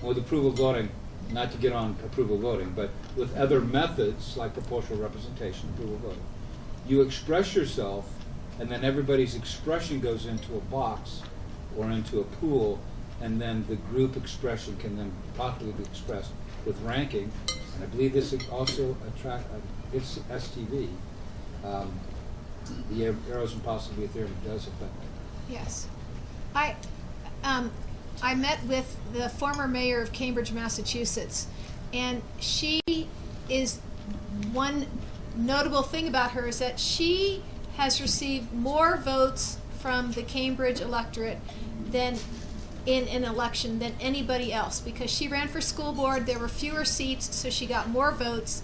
With approval voting, not to get on approval voting, but with other methods like proportional representation, approval voting, you express yourself, and then everybody's expression goes into a box or into a pool, and then the group expression can then properly be expressed with ranking. And I believe this also it's STV. The Arrows impossibility theorem does affect that. Yes. I met with the former mayor of Cambridge, Massachusetts, and she is, one notable thing about her is that she has received more votes from the Cambridge electorate than in an election than anybody else because she ran for school board. There were fewer seats, so she got more votes,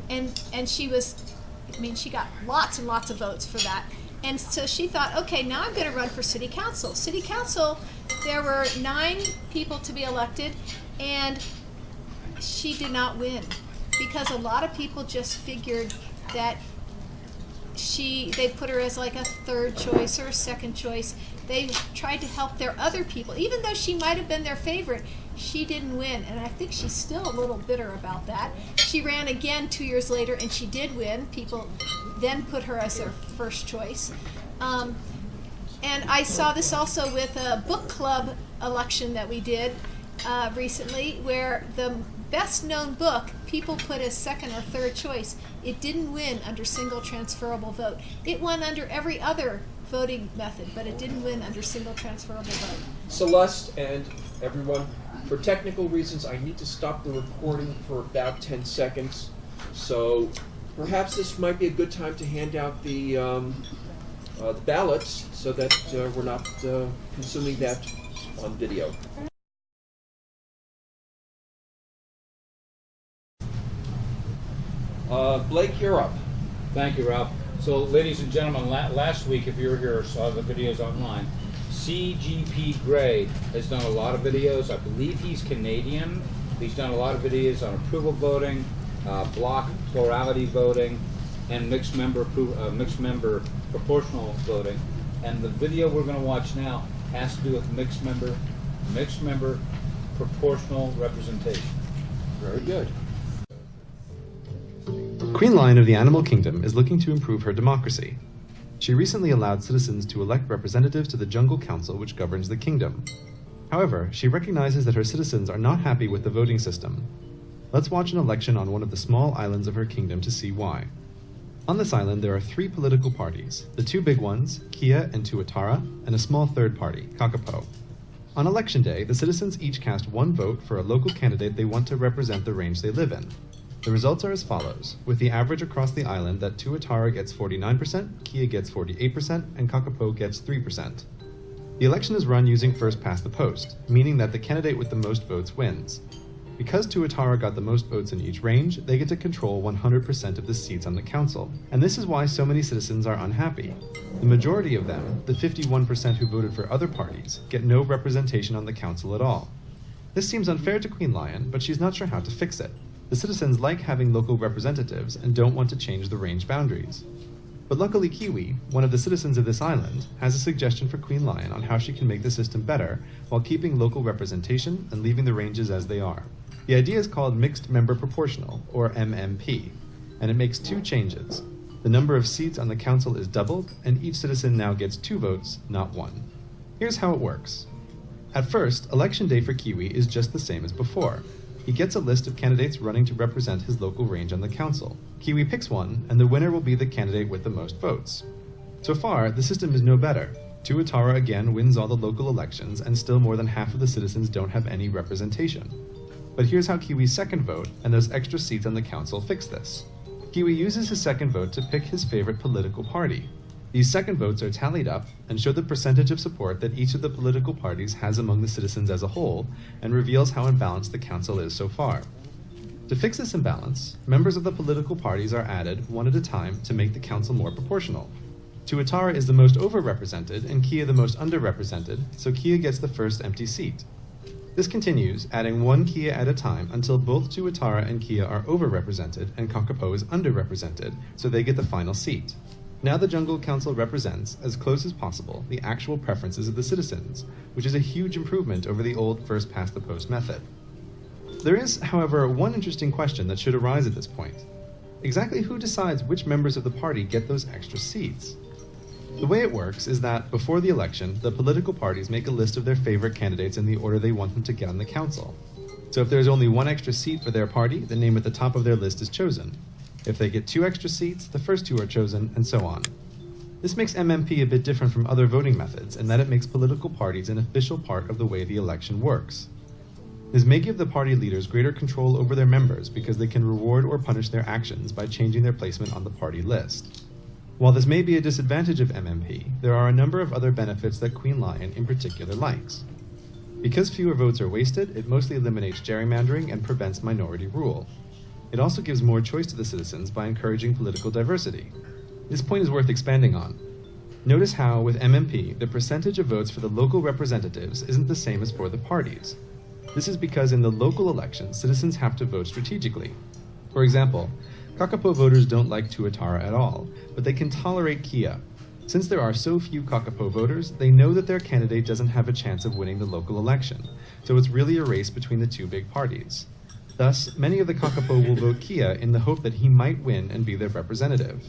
and she got lots and lots of votes for that. And so she thought, okay, now I'm going to run for city council. City council, there were 9 people to be elected, and she did not win because a lot of people just figured that they put her as like a third choice or a second choice. They tried to help their other people. Even though she might have been their favorite, she didn't win. And I think she's still a little bitter about that. She ran again 2 years later, and she did win. People then put her as their first choice. And I saw this also with a book club election that we did recently, where the best known book people put as second or third choice. It didn't win under single transferable vote. It won under every other voting method, but it didn't win under single transferable vote. Celeste and everyone, for technical reasons, I need to stop the recording for about 10 seconds. So perhaps this might be a good time to hand out the ballots so that we're not consuming that on video. Blake, you're up. Thank you, Ralph. So, ladies and gentlemen, last week, if you were here or saw the videos online, CGP Gray has done a lot of videos. I believe he's Canadian. He's done a lot of videos on approval voting, block plurality voting, and mixed member proportional voting. And the video we're going to watch now has to do with mixed member proportional representation. Very good. Queen Lion of the Animal Kingdom is looking to improve her democracy. She recently allowed citizens to elect representatives to the Jungle Council, which governs the kingdom. However, she recognizes that her citizens are not happy with the voting system. Let's watch an election on one of the small islands of her kingdom to see why. On this island, there are 3 political parties, the 2 big ones, Kia and Tuatara, and a small third party, Kakapo. On election day, the citizens each cast 1 vote for a local candidate they want to represent the range they live in. The results are as follows, with the average across the island that Tuatara gets 49%, Kia gets 48%, and Kakapo gets 3%. The election is run using first past the post, meaning that the candidate with the most votes wins. Because Tuatara got the most votes in each range, they get to control 100% of the seats on the council, and this is why so many citizens are unhappy. The majority of them, the 51% who voted for other parties, get no representation on the council at all. This seems unfair to Queen Lion, but she's not sure how to fix it. The citizens like having local representatives and don't want to change the range boundaries. But luckily Kiwi, one of the citizens of this island, has a suggestion for Queen Lion on how she can make the system better while keeping local representation and leaving the ranges as they are. The idea is called Mixed Member Proportional, or MMP, and it makes 2 changes. The number of seats on the council is doubled, and each citizen now gets 2 votes, not 1. Here's how it works. At first, election day for Kiwi is just the same as before. He gets a list of candidates running to represent his local range on the council. Kiwi picks one, and the winner will be the candidate with the most votes. So far, the system is no better. Tuatara again wins all the local elections, and still more than half of the citizens don't have any representation. But here's how Kiwi's second vote, and those extra seats on the council fix this. Kiwi uses his second vote to pick his favorite political party. These second votes are tallied up and show the percentage of support that each of the political parties has among the citizens as a whole, and reveals how imbalanced the council is so far. To fix this imbalance, members of the political parties are added one at a time to make the council more proportional. Tuatara is the most overrepresented and Kia the most underrepresented, so Kia gets the first empty seat. This continues, adding 1 Kia at a time until both Tuatara and Kia are overrepresented and Kakapo is underrepresented, so they get the final seat. Now the Jungle Council represents, as close as possible, the actual preferences of the citizens, which is a huge improvement over the old first-past-the-post method. There is, however, one interesting question that should arise at this point. Exactly who decides which members of the party get those extra seats? The way it works is that, before the election, the political parties make a list of their favorite candidates in the order they want them to get on the council. So if there's only 1 extra seat for their party, the name at the top of their list is chosen. If they get 2 extra seats, the first 2 are chosen, and so on. This makes MMP a bit different from other voting methods in that it makes political parties an official part of the way the election works. This may give the party leaders greater control over their members because they can reward or punish their actions by changing their placement on the party list. While this may be a disadvantage of MMP, there are a number of other benefits that Queen Lion in particular likes. Because fewer votes are wasted, it mostly eliminates gerrymandering and prevents minority rule. It also gives more choice to the citizens by encouraging political diversity. This point is worth expanding on. Notice how, with MMP, the percentage of votes for the local representatives isn't the same as for the parties. This is because in the local elections, citizens have to vote strategically. For example, Kakapo voters don't like Tuatara at all, but they can tolerate Kia. Since there are so few Kakapo voters, they know that their candidate doesn't have a chance of winning the local election, so it's really a race between the two big parties. Thus, many of the Kakapo will vote Kia in the hope that he might win and be their representative.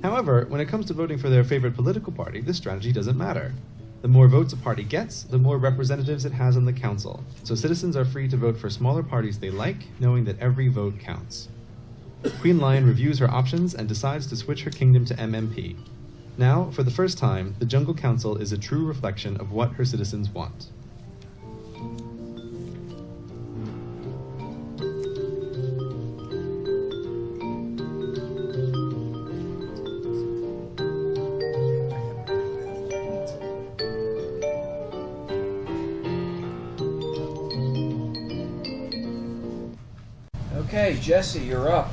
However, when it comes to voting for their favorite political party, this strategy doesn't matter. The more votes a party gets, the more representatives it has on the council, so citizens are free to vote for smaller parties they like, knowing that every vote counts. Queen Lion reviews her options and decides to switch her kingdom to MMP. Now, for the first time, the Jungle Council is a true reflection of what her citizens want. Okay, Jesse, you're up.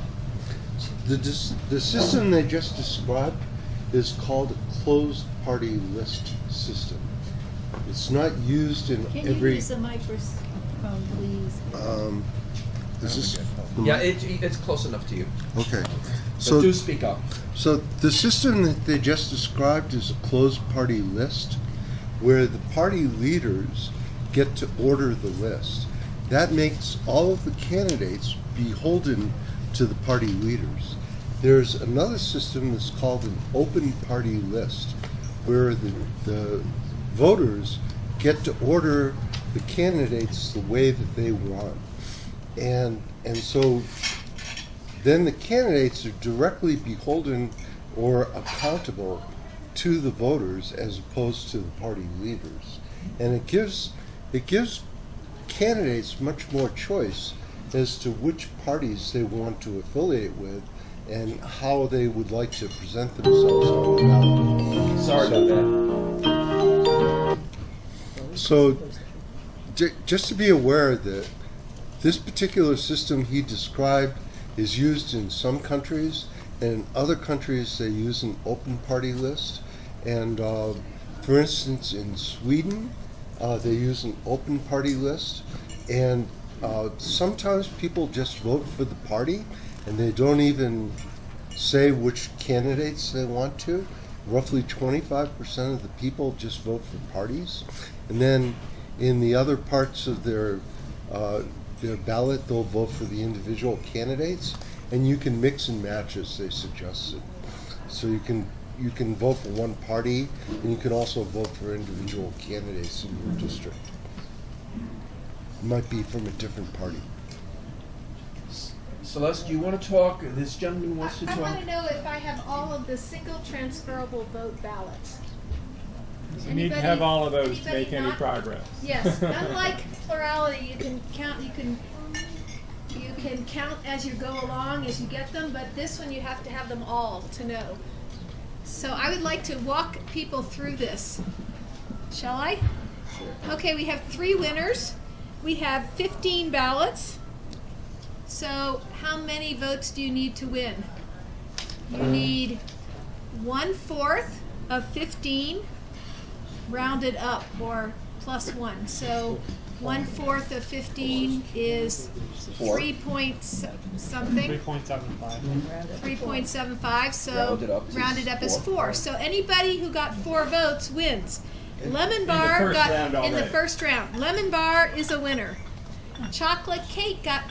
The system they just described is called a closed party list system. It's not used in Can every. you use the microphone, please? Is this? Yeah, it's close enough to you. Okay. So do speak up. So the system that they just described is a closed party list, where the party leaders get to order the list. That makes all of the candidates beholden to the party leaders. There's another system that's called an open party list, where the voters get to order the candidates the way that they want. And so then the candidates are directly beholden or accountable to the voters as opposed to the party leaders. And it gives candidates much more choice as to which parties they want to affiliate with and how they would like to present themselves on the ballot. Sorry about that. So just to be aware that this particular system he described is used in some countries, and in other countries they use an open party list. And for instance, in Sweden, they use an open party list, and sometimes people just vote for the party and they don't even say which candidates they want to. Roughly 25% of the people just vote for parties, and then in the other parts of their ballot they'll vote for the individual candidates, and you can mix and match as they suggested. So you can vote for one party, and you can also vote for individual candidates in your district. It might be from a different party. Celeste, do you want to talk? This gentleman wants to I talk. want to know if I have all of the single transferable vote ballots. You need to have all of those to make any progress. Yes, unlike plurality, you can count. You can count as you go along, as you get them. But this one, you have to have them all to know. So I would like to walk people through this. Shall I? Sure. Okay, we have 3 winners. We have 15 ballots. So how many votes do you need to win? You need 1/4 of 15 rounded up, or plus 1. So 1/4 of 15 is 3 point something. 3.75. 3.75. So rounded up is 4. So anybody who got 4 votes wins. Lemon Bar got in the first round. Lemon Bar is a winner. Chocolate Cake got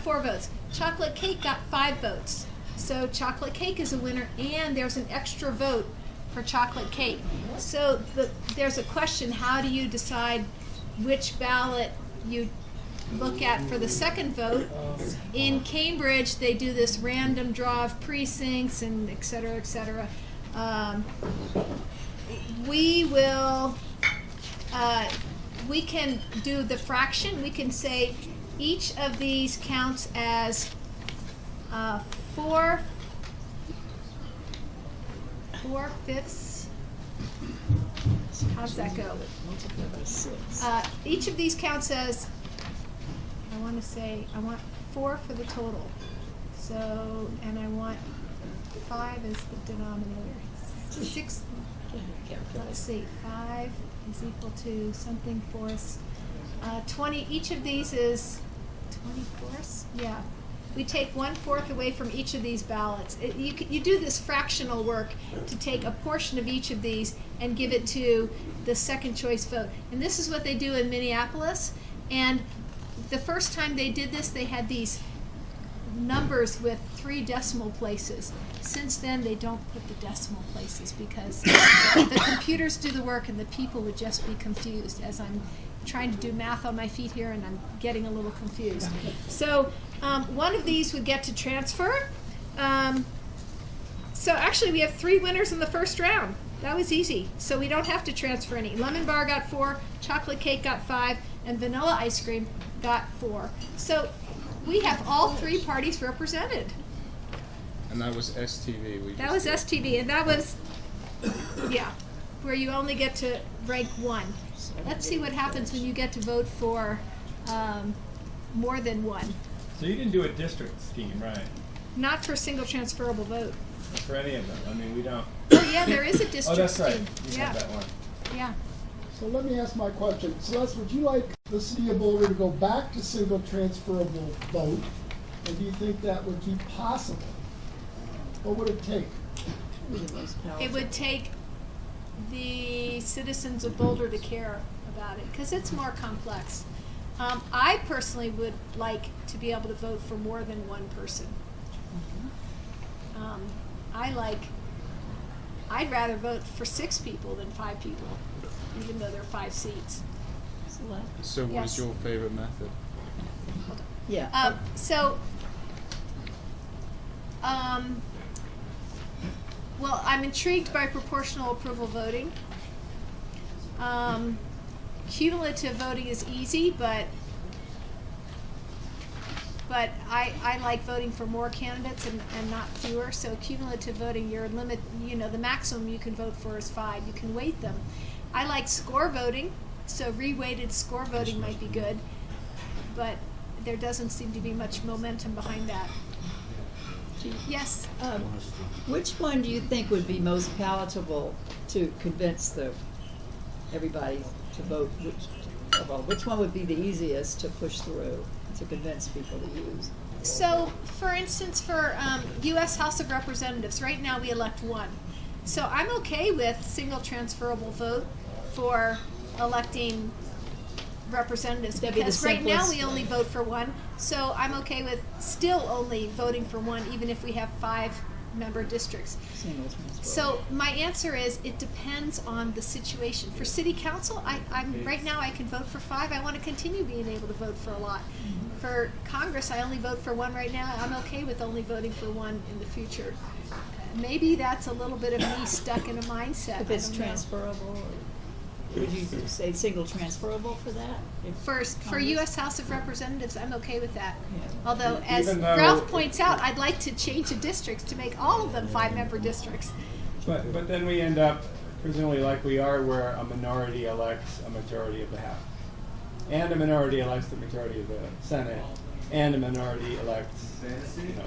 4 votes. Chocolate Cake got 5 votes. So Chocolate Cake is a winner, and there's an extra vote for Chocolate Cake. So there's a question: how do you decide which ballot you look at for the second vote? In Cambridge, they do this random draw of precincts and et cetera, et cetera. We can do the fraction. We can say each of these counts as 4/5 How's that go? Each of these counts as, I want 4 for the total. So, and I want 5 as the denominator. 6, let's see, 5 is equal to something fourths. 20, each of these is 20 fourths? Yeah. We take 1/4 away from each of these ballots. You do this fractional work to take a portion of each of these and give it to the second choice vote. And this is what they do in Minneapolis. And the first time they did this, they had these numbers with 3 decimal places. Since then, they don't put the decimal places because the computers do the work and the people would just be confused as I'm trying to do math on my feet here and I'm getting a little confused. So one of these would get to transfer. So actually we have 3 winners in the first round. That was easy. So we don't have to transfer any. Lemon bar got 4, chocolate cake got 5, and vanilla ice cream got 4. So we have all 3 parties represented. And that was STV. That was STV, and that was, yeah, where you only get to rank 1. Let's see what happens when you get to vote for more than 1. So you didn't do a district scheme, right? Not for single transferable vote. For any of them. I mean, we don't. Oh yeah, there is a district Oh, that's right. scheme. You Yeah. had that one. Yeah. So let me ask my question. Celeste, would you like the city of Boulder to go back to single transferable vote? And do you think that would be possible? What would it take? It would take the citizens of Boulder to care about it because it's more complex. I personally would like to be able to vote for more than 1 person. I'd rather vote for 6 people than 5 people, even though there are 5 seats. So what Yes. is your favorite method? Yeah. Well, I'm intrigued by proportional approval voting. Cumulative voting is easy, but I like voting for more candidates and not fewer. So cumulative voting, your limit, the maximum you can vote for is 5. You can weight them. I like score voting, so reweighted score voting might be good, but there doesn't seem to be much momentum behind that. Yes. Which one do you think would be most palatable to convince everybody to vote? Which one would be the easiest to push through to convince people to use? So, for instance, for U.S. House of Representatives, right now we elect 1. So I'm okay with single transferable vote for electing representatives That'd be the because right now simplest we only vote for 1. So I'm okay with still only voting for 1, even if we have 5-member districts. Single transfer. So my answer is it depends on the situation. For city council, I'm right now I can vote for 5. I want to continue being able to vote for a lot. For Congress, I only vote for 1 right now. I'm okay with only voting for 1 in the future. Maybe that's a little bit of me stuck in a mindset. If it's I don't know. transferable, or would you say single transferable for that? For Congress? U.S. House of Representatives, I'm okay with that. Yeah. Although, as Even though- Ralph points out, I'd like to change the districts to make all of them 5-member districts. But then we end up, presumably like we are, where a minority elects a majority of the House. And a minority elects the majority of the Senate. And a minority elects,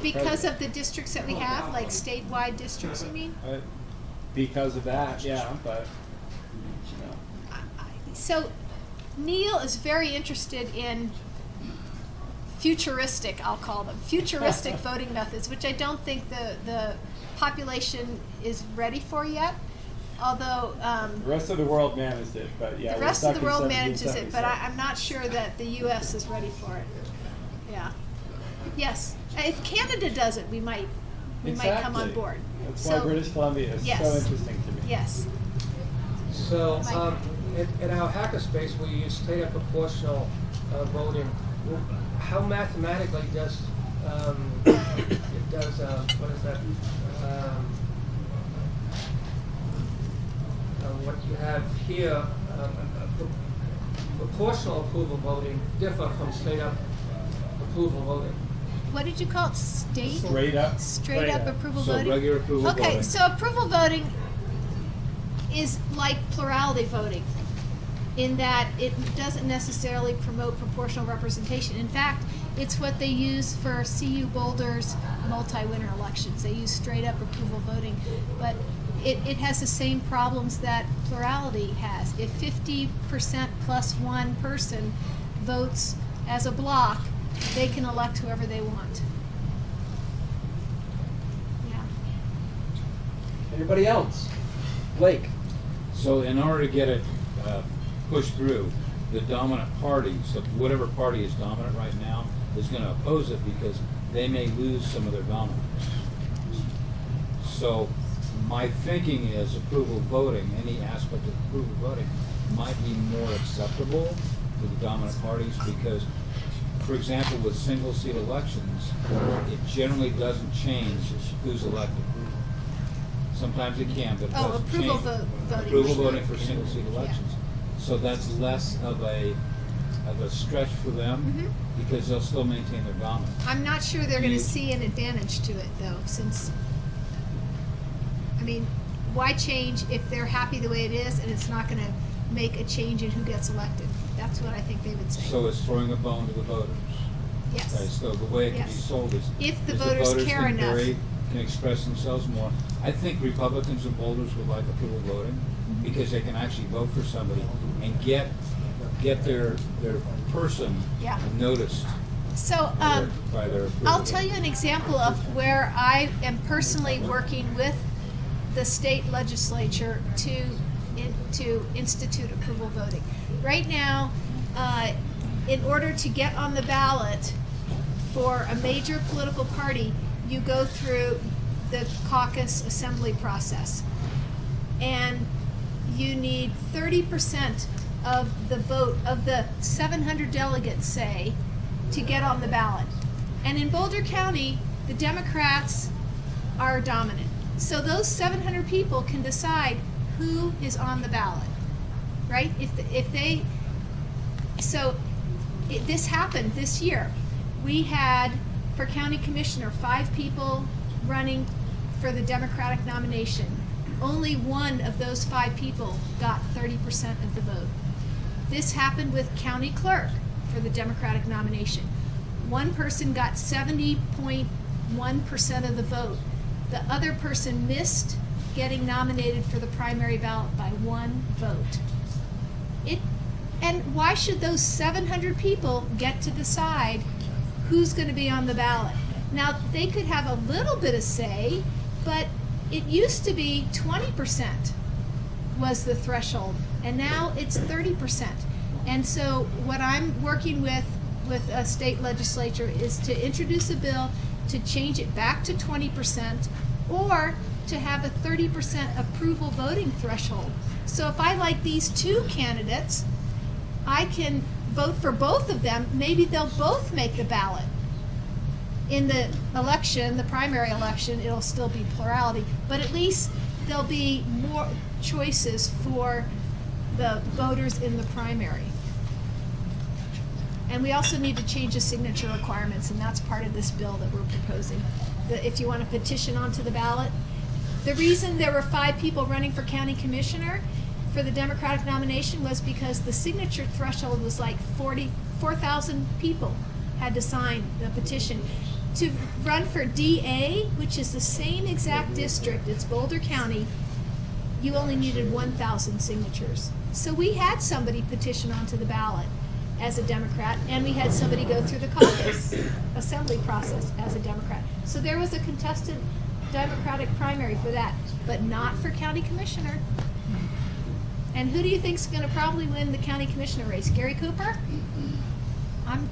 Because president. of the districts that we have, like statewide districts, you mean? Because of that, yeah, but, So Neil is very interested in futuristic, I'll call them, futuristic voting methods, which I don't think the population is ready for yet. Although the rest of the world managed it, but yeah. the we're rest of stuck the in world manages it, but 1776. I'm not sure that the U.S. is ready for it. Yeah. Yes. If Canada does it, we might come on Exactly. board. That's why British Columbia is Yes. so interesting to me. Yes. So, Mike. in our hackerspace, we use straight up proportional voting. How mathematically does what is that? What you have here, proportional approval voting differ from straight up approval voting. What did you call it? State? Straight up. Straight up approval So voting? regular approval Okay, voting. so approval voting is like plurality voting in that it doesn't necessarily promote proportional representation. In fact, it's what they use for CU Boulder's multi-winner elections. They use straight up approval voting, but it has the same problems that plurality has. If 50% plus one person votes as a block, they can elect whoever they want. Yeah. Anybody else? Blake? So in order to get it pushed through, the dominant party, so whatever party is dominant right now, is going to oppose it because they may lose some of their dominance. So my thinking is approval voting, any aspect of approval voting, might be more acceptable to the dominant parties because, for example, with single seat elections, it generally doesn't change who's elected. Sometimes it can, but it doesn't approval change. voting. Approval voting for single seat elections. So that's less of a stretch for them because they'll still maintain their dominance. I'm not sure they're going to see an advantage to it, though, since, I mean, why change if they're happy the way it is and it's not going to make a change in who gets elected? That's what I think they would say. So it's throwing a bone to the voters. Yes. Right, so the way it can be Yes. sold is If the is voters care can enough. can express themselves more. I think Republicans and Boulders would like approval voting because they can actually vote for somebody and get their person Yeah. noticed So, by their approval. I'll tell you an example of where I am personally working with the state legislature to institute approval voting. Right now, in order to get on the ballot for a major political party, you go through the caucus assembly process. And you need 30% of the vote of the 700 delegates, say, to get on the ballot. And in Boulder County, the Democrats are dominant. So those 700 people can decide who is on the ballot, right? This happened this year. We had, for county commissioner, 5 people running for the Democratic nomination. Only one of those 5 people got 30% of the vote. This happened with county clerk for the Democratic nomination. One person got 70.1% of the vote. The other person missed getting nominated for the primary ballot by 1 vote. And why should those 700 people get to decide who's going to be on the ballot? Now, they could have a little bit of say, but it used to be 20% was the threshold, and now it's 30%. And so what I'm working with a state legislature is to introduce a bill to change it back to 20% or to have a 30% approval voting threshold. So if I like these 2 candidates, I can vote for both of them. Maybe they'll both make the ballot. In the election, the primary election, it'll still be plurality, but at least there'll be more choices for the voters in the primary. And we also need to change the signature requirements, and that's part of this bill that we're proposing. If you want to petition onto the ballot, the reason there were 5 people running for county commissioner for the Democratic nomination was because the signature threshold was like 4,000 people had to sign the petition. To run for DA, which is the same exact district, it's Boulder County, you only needed 1,000 signatures. So we had somebody petition onto the ballot as a Democrat, and we had somebody go through the caucus assembly process as a Democrat. So there was a contested Democratic primary for that, but not for county commissioner. And who do you think's going to probably win the county commissioner race? Gary Cooper?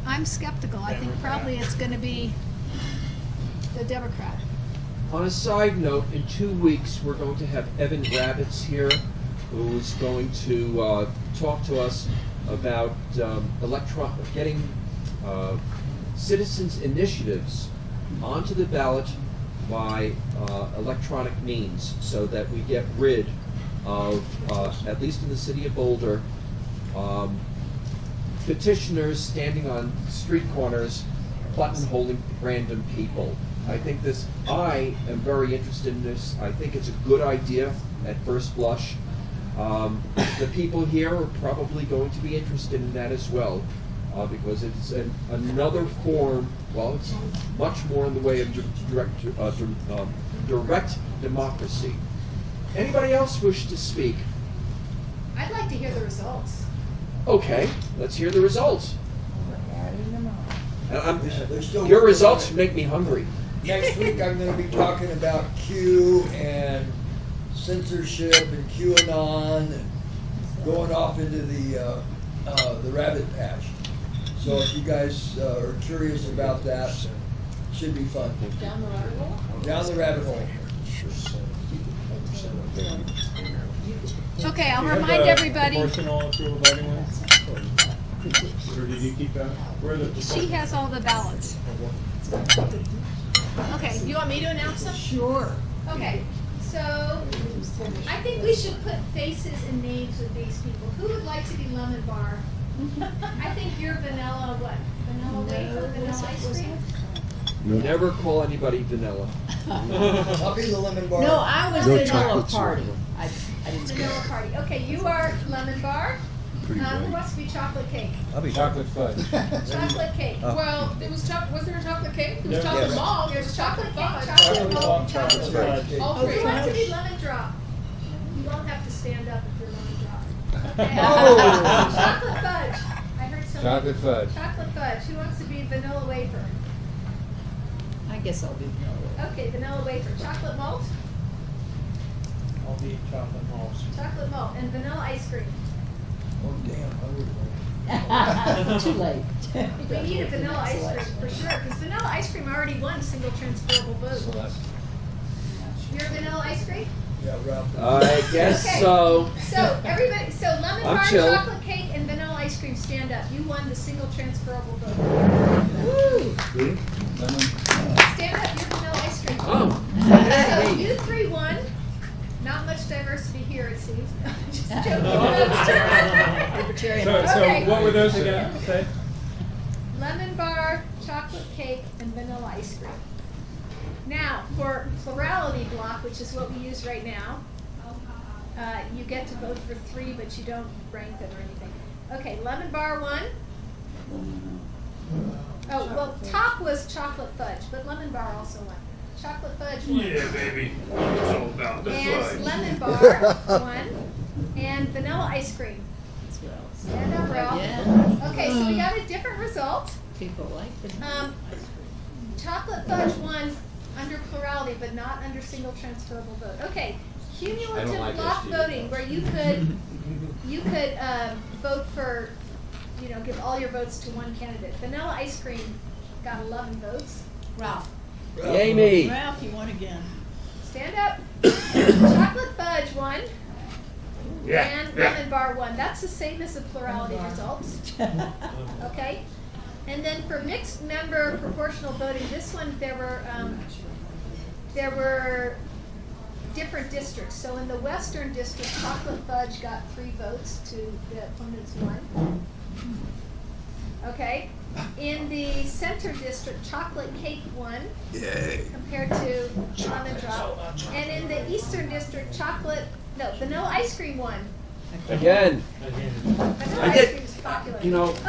I'm skeptical. I think probably it's going to be the Democrat. On a side note, in 2 weeks we're going to have Evan Gravitz here, who is going to talk to us about getting citizens' initiatives onto the ballot by electronic means, so that we get rid of, at least in the city of Boulder, petitioners standing on street corners buttonholing random people. I am very interested in this. I think it's a good idea at first blush. The people here are probably going to be interested in that as well, because it's another form, well, it's much more in the way of direct democracy. Anybody else wish to speak? I'd like to hear the results. Okay, let's hear the results. They're still Your working results on it. make me hungry. Next week, I'm going to be talking about Q and censorship and QAnon and going off into the rabbit patch. So if you guys are curious about that, it should be fun. Down the rabbit hole? Down the rabbit hole. Okay, I'll Do you have remind the everybody, Proportional approval voting ones? Or did you keep that? Where are the she has all the ballots. Okay, you want me to announce them? Sure. Okay, so I think we should put faces and names with these people. Who would like to be lemon bar? I think you're vanilla what? Vanilla wafer, vanilla ice cream? Never call anybody vanilla. I'll be the lemon bar. No, I was No vanilla chocolate party. syrup. I didn't Vanilla party. Okay, you are lemon bar. Pretty Who good. wants to be chocolate cake? I'll be Chocolate fudge. Chocolate cake. Well, it was was there a chocolate cake? It was Yeah. chocolate Yes. malt. There's chocolate cake, fudge. chocolate malt, chocolate chocolate fudge. fudge. All Who three. wants to be lemon drop? You won't have to stand up if you're lemon drop. Okay. Oh. Chocolate fudge. I heard someone. Chocolate fudge. Chocolate fudge. Who wants to be vanilla wafer? I guess I'll be vanilla. Okay, vanilla wafer. Chocolate malt? I'll be chocolate malt. Chocolate malt. And vanilla ice cream. Oh, damn, I would Too late. We need a vanilla ice cream for sure, because vanilla ice cream already won single transferable vote. You're vanilla ice cream? Yeah, Ralph. I guess Okay. so. So everybody, so lemon I'm bar, chill. chocolate cake, and vanilla ice cream, stand up. You won the single transferable vote. Lemon. Stand up, you're vanilla ice cream. Oh. So you three won. Not much diversity here, it seems. Just joking. Libertarian. So Okay. what were those again? Say? Lemon bar, chocolate cake, and vanilla ice cream. Now, for plurality block, which is what we use right now, you get to vote for three, but you don't rank them or anything. Okay, lemon bar won. Oh, well, top was chocolate fudge, but lemon bar also won. Chocolate fudge won. baby. It's all about And lemon bar won. And vanilla ice cream. Stand up, Ralph. Yeah. Okay, so we got a different result. People like it. Chocolate fudge won under plurality, but not under single transferable vote. Okay, cumulative like block STD. voting, where you could vote for, give all your votes to one candidate. Vanilla ice cream got 11 votes. Ralph. Yay me. Ralph, you won again. Stand up. Chocolate fudge won. And lemon bar won. That's the same as the plurality results. Okay. And then for mixed member proportional voting, this one there were different districts. So in the Western district, chocolate fudge got 3 votes to the opponent's 1. Okay. In the Center district, chocolate cake won. Yay. Compared to lemon drop. And in the Eastern district, vanilla ice cream won. Again. Vanilla I ice did- cream is popular.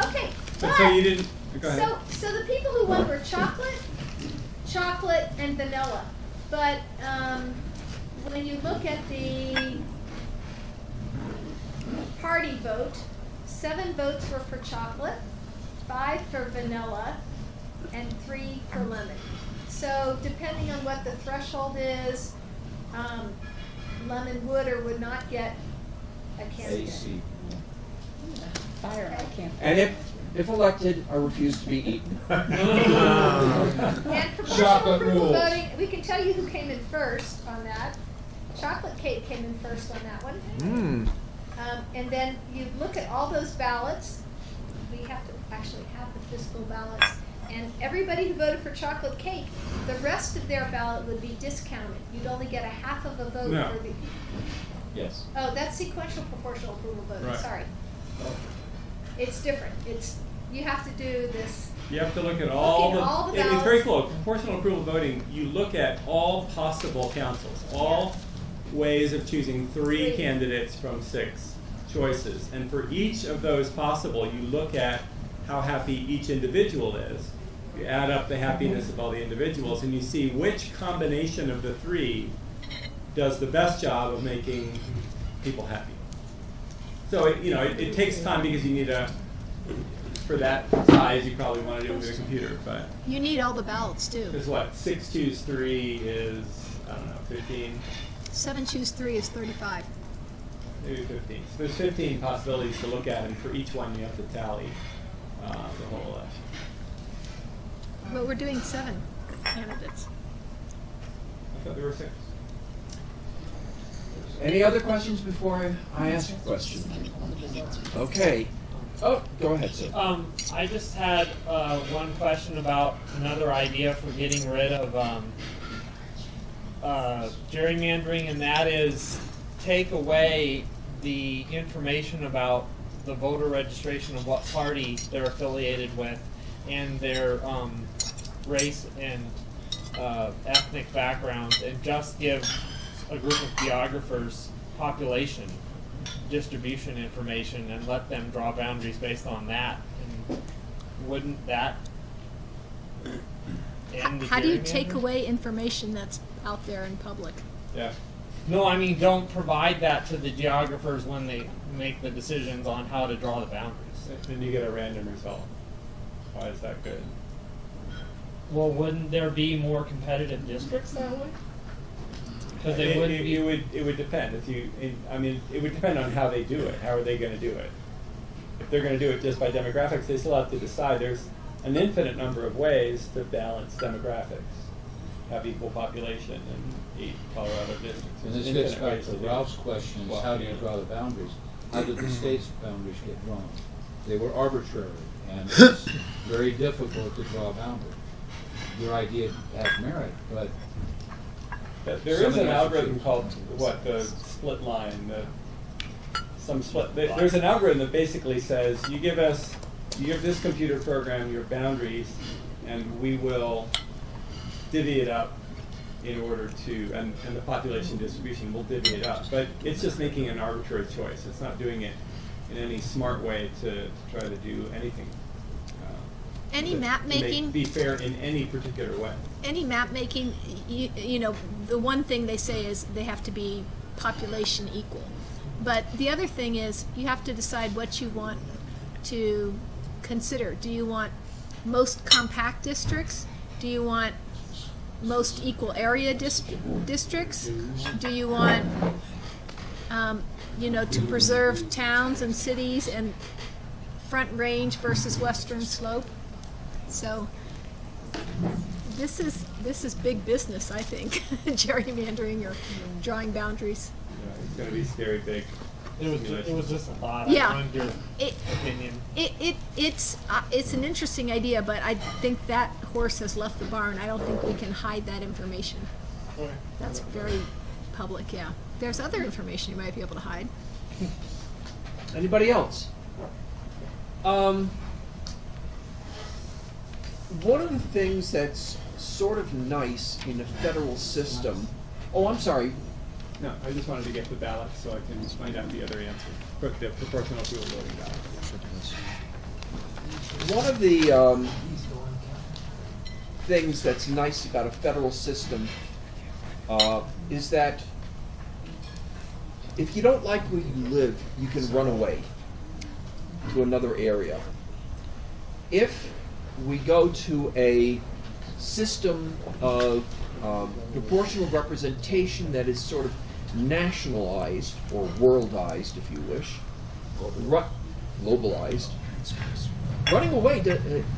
Okay. But So you didn't. Go ahead. so the people who won were chocolate, and vanilla. But when you look at the party vote, 7 votes were for chocolate, 5 for vanilla, and 3 for lemon. So depending on what the threshold is, lemon would or would not get a candidate. AC. Fire, I can't. And if elected, I refuse to be eaten. And proportional Chocolate approval rules. voting, we can tell you who came in first on that. Chocolate cake came in first on that one. And then you look at all those ballots. We have to actually have the fiscal ballots. And everybody who voted for chocolate cake, the rest of their ballot would be discounted. You'd only get a half of a vote No. for the. Yes. Oh, that's sequential proportional approval voting, Right. sorry. It's different. You have to do this. You have to look at all Looking at all the It's very ballots. cool. Proportional approval voting. You look at all possible councils, all ways of choosing 3 candidates from 6 choices. And for each of those possible, you look at how happy each individual is. You add up the happiness of all the individuals, and you see which combination of the 3 does the best job of making people happy. So it takes time because you need for that size, you probably want to do it with a computer, but You need all the ballots too. there's what, 6 choose 3 is, I don't know, 15, 7 choose 3 is 35. maybe 15. So there's 15 possibilities to look at, and for each one you have to tally the whole election. But we're doing 7 candidates. I thought there were 6. Any other questions before I ask a question? Okay. Oh, go ahead, sir. I just had one question about another idea for getting rid of gerrymandering, and that is take away the information about the voter registration of what party they're affiliated with and their race and ethnic backgrounds, and just give a group of geographers population distribution information and let them draw boundaries based on that. And wouldn't that end the How do you gerrymandering? take away information that's out there in public? Yeah. No, I mean, don't provide that to the geographers when they make the decisions on how to draw the boundaries. Then you get a random result. Why is that good? Well, wouldn't there be more competitive districts that way? Because they wouldn't be. It would depend. It would depend on how they do it. How are they going to do it? If they're going to do it just by demographics, they still have to decide. There's an infinite number of ways to balance demographics, have equal population in 8 Colorado districts. And this There's gets infinite back ways to do it. Ralph's question, is how do you draw the boundaries? How did the state's boundaries get drawn? They were arbitrary, and it's very difficult to draw a boundary. Your idea has merit, but There is an algorithm called the split line. There's an algorithm that basically says you give this computer program your boundaries, and we will divvy it up in order to, and the population distribution will divvy it up. But it's just making an arbitrary choice. It's not doing it in any smart way to try to do anything. Any map making? Be fair in any particular way. Any map making, you know, the one thing they say is they have to be population equal. But the other thing is you have to decide what you want to consider. Do you want most compact districts? Do you want most equal area districts? Do you want, to preserve towns and cities and Front Range versus Western Slope? So this is big business, I think, gerrymandering or drawing boundaries. Yeah, it's going to be scary big. It was just a thought. Yeah. I wanted your opinion. It's an interesting idea, but I think that horse has left the barn. I don't think we can hide that information. Okay. That's very public, yeah. There's other information you might be able to hide. Anybody else? One of the things that's sort of nice in a federal system. Oh, I'm sorry. No, I just wanted to get the ballot so I can find out the other answer. The proportional dual voting ballot. One of the things that's nice about a federal system is that if you don't like where you live, you can run away to another area. If we go to a system of proportional representation that is sort of nationalized or worldized, if you wish, or globalized, running away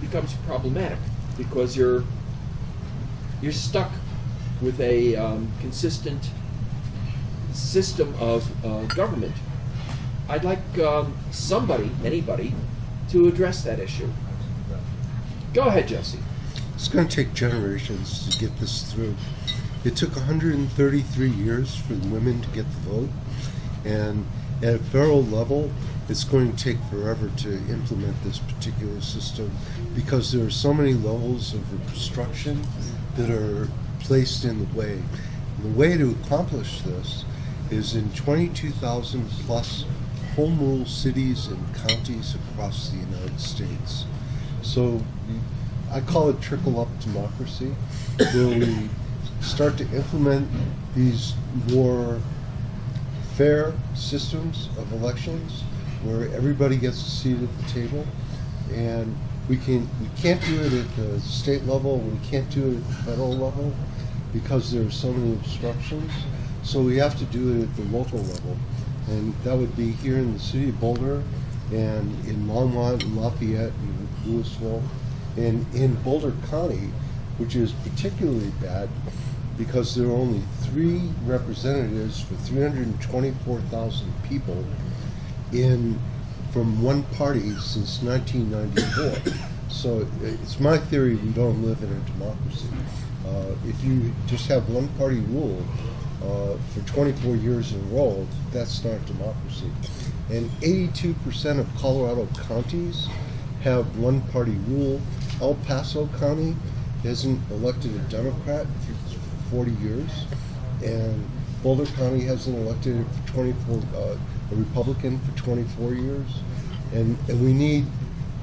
becomes problematic because you're stuck with a consistent system of government. I'd like anybody, to address that issue. Go ahead, Jesse. It's going to take generations to get this through. It took 133 years for the women to get the vote, and at a federal level, it's going to take forever to implement this particular system because there are so many levels of obstruction that are placed in the way. And the way to accomplish this is in 22,000 plus home rule cities and counties across the United States. So I call it trickle-up democracy, where we start to implement these more fair systems of elections, where everybody gets a seat at the table, and we can't do it at the state level, we can't do it at the federal level, because there are so many obstructions. So we have to do it at the local level, and that would be here in the city of Boulder, and in Longmont, and Lafayette, and Louisville, and in Boulder County, which is particularly bad because there are only 3 representatives for 324,000 people from one party since 1994. So it's my theory we don't live in a democracy. If you just have one party rule for 24 years in a row, that's not democracy. And 82% of Colorado counties have one party rule. El Paso County hasn't elected a Democrat for 40 years, and Boulder County hasn't elected a Republican for 24 years. And we need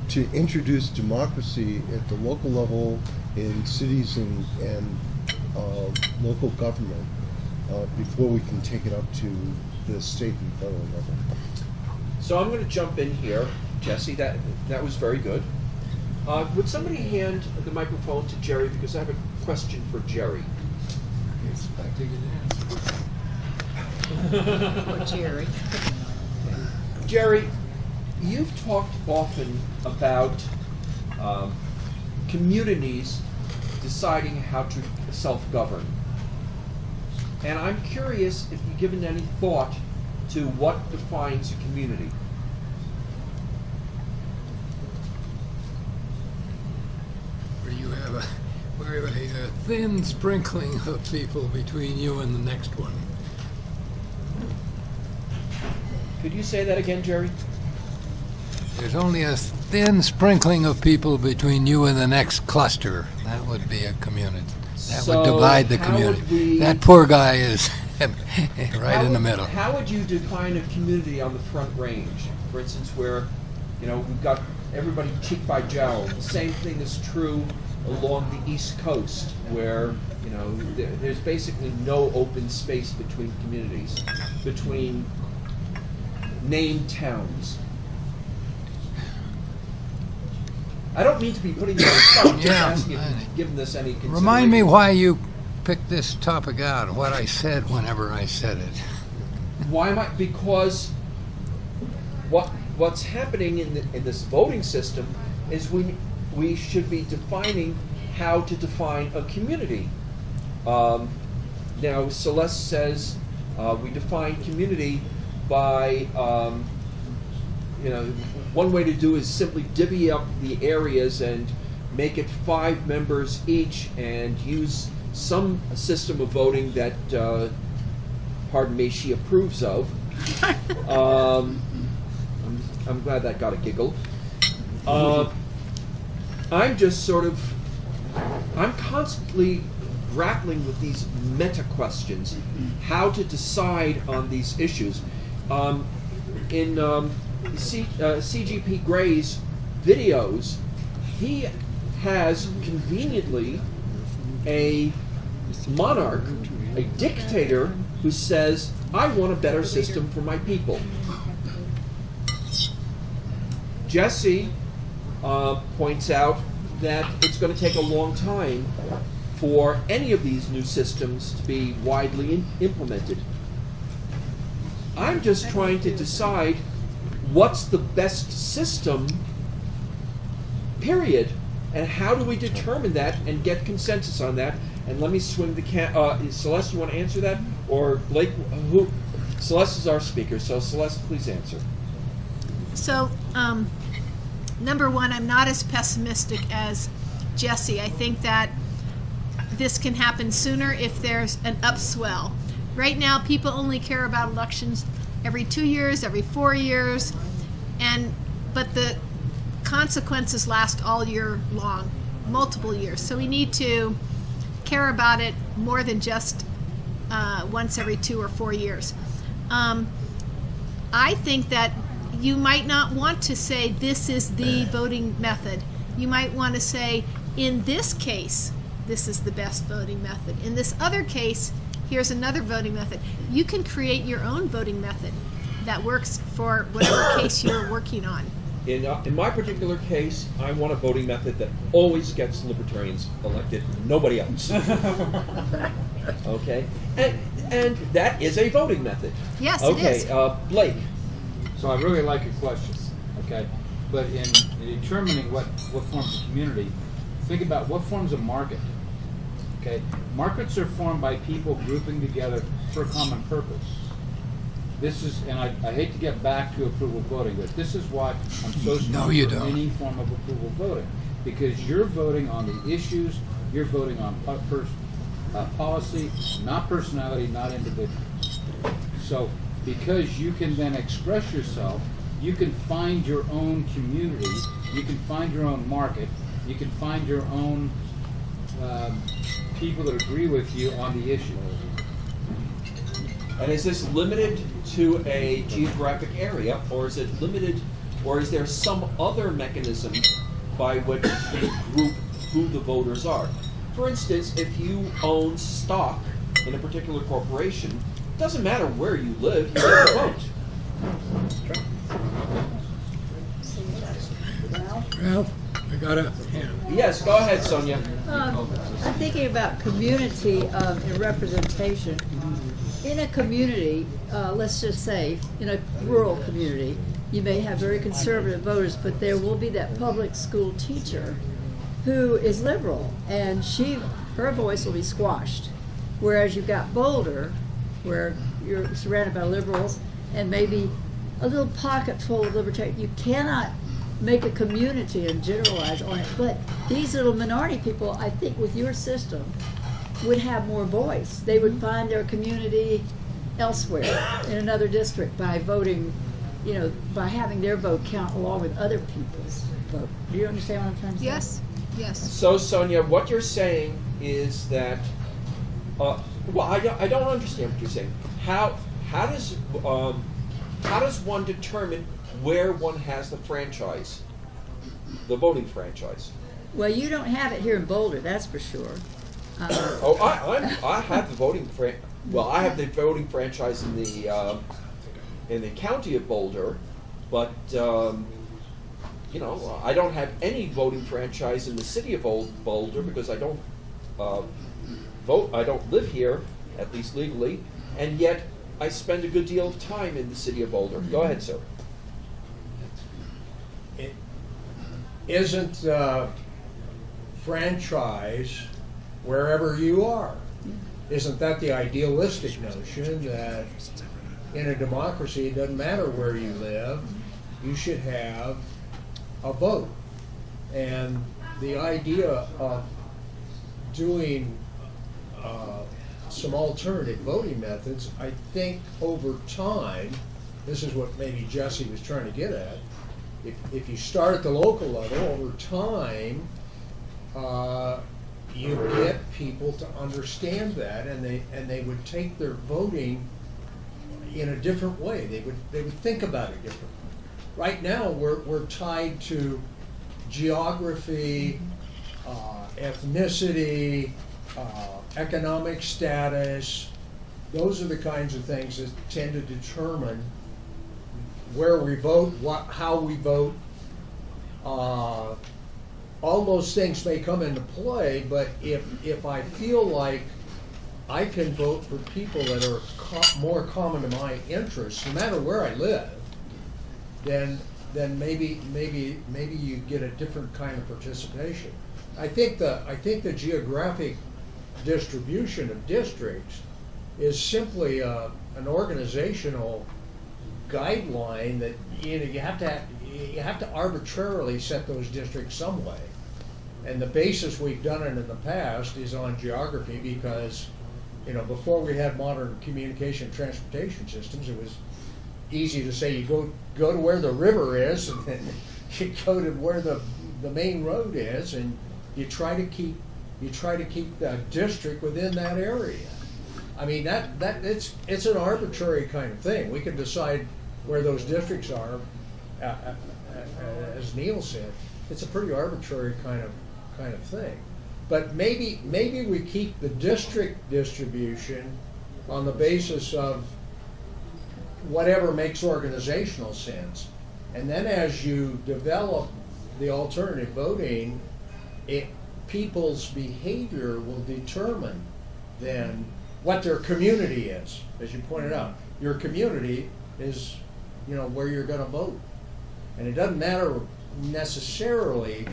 to introduce democracy at the local level in cities and local government before we can take it up to the state and federal level. So I'm going to jump in here, Jesse. That was very good. Would somebody hand the microphone to Jerry, because I have a question for Jerry. Jerry. Jerry, you've talked often about communities deciding how to self-govern. And I'm curious if you've given any thought to what defines a community. Where you have a thin sprinkling of people between you and the next one. Could you say that again, Jerry? There's only a thin sprinkling of people between you and the next cluster. That would be a community. That would divide the community. That poor guy is right in the middle. How would you define a community on the Front Range, for instance, where we've got everybody cheek by jowl? The same thing is true along the East Coast, where there's basically no open space between communities, between named towns. I don't mean to be putting you on the spot. I'm just asking if you've given this any consideration. Remind me why you picked this topic out, and what I said whenever I said it. Why am I? Because what's happening in this voting system is we should be defining how to define a community. Now, Celeste says we define community by one way to do is simply divvy up the areas and make it 5 members each, and use some system of voting that, pardon me, she approves of. I'm glad that got a giggle. I'm just I'm constantly grappling with these meta questions, how to decide on these issues. In CGP Gray's videos, he has conveniently a monarch, a dictator, who says, I want a better system for my people. Jesse points out that it's going to take a long time for any of these new systems to be widely implemented. I'm just trying to decide what's the best system, period, and how do we determine that and get consensus on that? And let me swing the Celeste, you want to answer that? Or Blake, Celeste is our speaker, so Celeste, please answer. So, number one, I'm not as pessimistic as Jesse. I think that this can happen sooner if there's an upswell. Right now, people only care about elections every 2 years, every 4 years, but the consequences last all year long, multiple years. So we need to care about it more than just once every 2 or 4 years. I think that you might not want to say this is the voting method. You might want to say, in this case, this is the best voting method. In this other case, here's another voting method. You can create your own voting method that works for whatever case you're working on. In my particular case, I want a voting method that always gets libertarians elected, nobody else. Okay? And that is a voting method. Yes, okay, it is. Blake. So I really like your question, okay? But in determining what forms a community, think about what forms a market, okay? Markets are formed by people grouping together for a common purpose. This is, and I hate to get back to approval voting, but this is why I'm so strong for any form of approval voting. Because you're voting on the issues, you're voting on policy, not personality, not individual. So, because you can then express yourself, you can find your own community, you can find your own market, you can find your own people that agree with you on the issue. And is this limited to a geographic area, or is it limited, or is there some other mechanism by which they group who the voters are? For instance, if you own stock in a particular corporation, it doesn't matter where you live, you get to vote. Ralph, I got a hand. Yes, go ahead, Sonia. I'm thinking about community and representation. In a community, let's just say, in a rural community, you may have very conservative voters, but there will be that public school teacher who is liberal, and her voice will be squashed. Whereas you've got Boulder, where you're surrounded by liberals, and maybe a little pocket full of libertarians. You cannot make a community and generalize on it, but these little minority people, I think with your system, would have more voice. They would find their community elsewhere in another district by voting, by having their vote count along with other people's vote. Do you understand what I'm trying to say? Yes, yes. So, Sonia, what you're saying is that, I don't understand what you're saying. How does one determine where one has the franchise, the voting franchise? Well, you don't have it here in Boulder, that's for sure. I have the voting I have the voting franchise in the county of Boulder, but I don't have any voting franchise in the city of Boulder because I don't vote. I don't live here, at least legally, and yet I spend a good deal of time in the city of Boulder. Go ahead, sir. It isn't franchise wherever you are. Isn't that the idealistic notion that in a democracy it doesn't matter where you live, you should have a vote? And the idea of doing some alternative voting methods, I think over time, this is what maybe Jesse was trying to get at, if you start at the local level, over time, you get people to understand that, and they would take their voting in a different way. They would think about it differently. Right now, we're tied to geography, ethnicity, economic status. Those are the kinds of things that tend to determine where we vote, how we vote. All those things may come into play, but if I feel like I can vote for people that are more common to my interests, no matter where I live, then maybe you get a different kind of participation. I think the geographic distribution of districts is simply an organizational guideline that you have to arbitrarily set those districts some way. And the basis we've done it in the past is on geography because, before we had modern communication and transportation systems, it was easy to say you go to where the river is, and then you go to where the main road is, and you try to keep the district within that area. I mean, it's an arbitrary kind of thing. We can decide where those districts are, as Neil said. It's a pretty arbitrary kind of thing. But maybe we keep the district distribution on the basis of whatever makes organizational sense. And then as you develop the alternative voting, people's behavior will determine then what their community is. As you pointed out, your community is, where you're going to vote. And it doesn't matter necessarily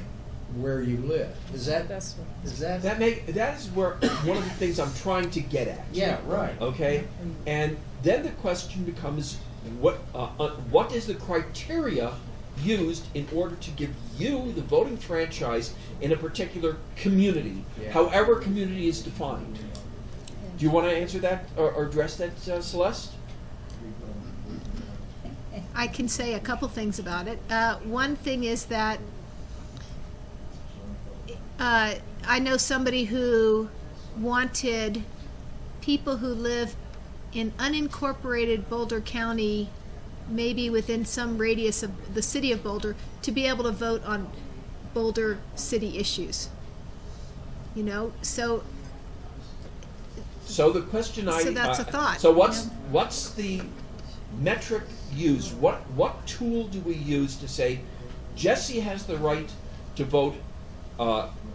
where you live. That is where one of the things I'm trying to get at. Yeah, right. Okay, and then the question becomes, what is the criteria used in order to give you the voting franchise in a particular community, however community is defined? Do you want to answer that or address that, Celeste? I can say a couple things about it. One thing is that I know somebody who wanted people who live in unincorporated Boulder County, maybe within some radius of the city of Boulder, to be able to vote on Boulder city issues. So the question so that's a thought. So what's the metric used? What tool do we use to say Jesse has the right to vote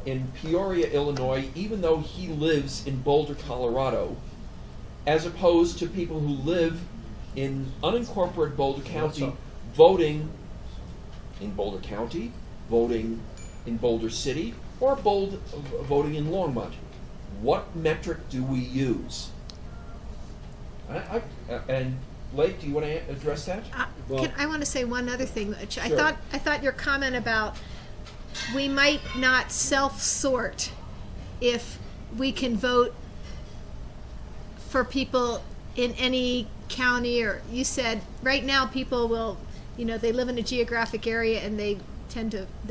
in Peoria, Illinois, even though he lives in Boulder, Colorado, as opposed to people who live in unincorporated Boulder County voting in Boulder County, voting in Boulder City, or voting in Longmont? What metric do we use? And Blake, do you want to address that? I want to say one other thing. Which Sure. I thought your comment about we might not self-sort if we can vote for people in any county, or you said right now people will, they live in a geographic area and they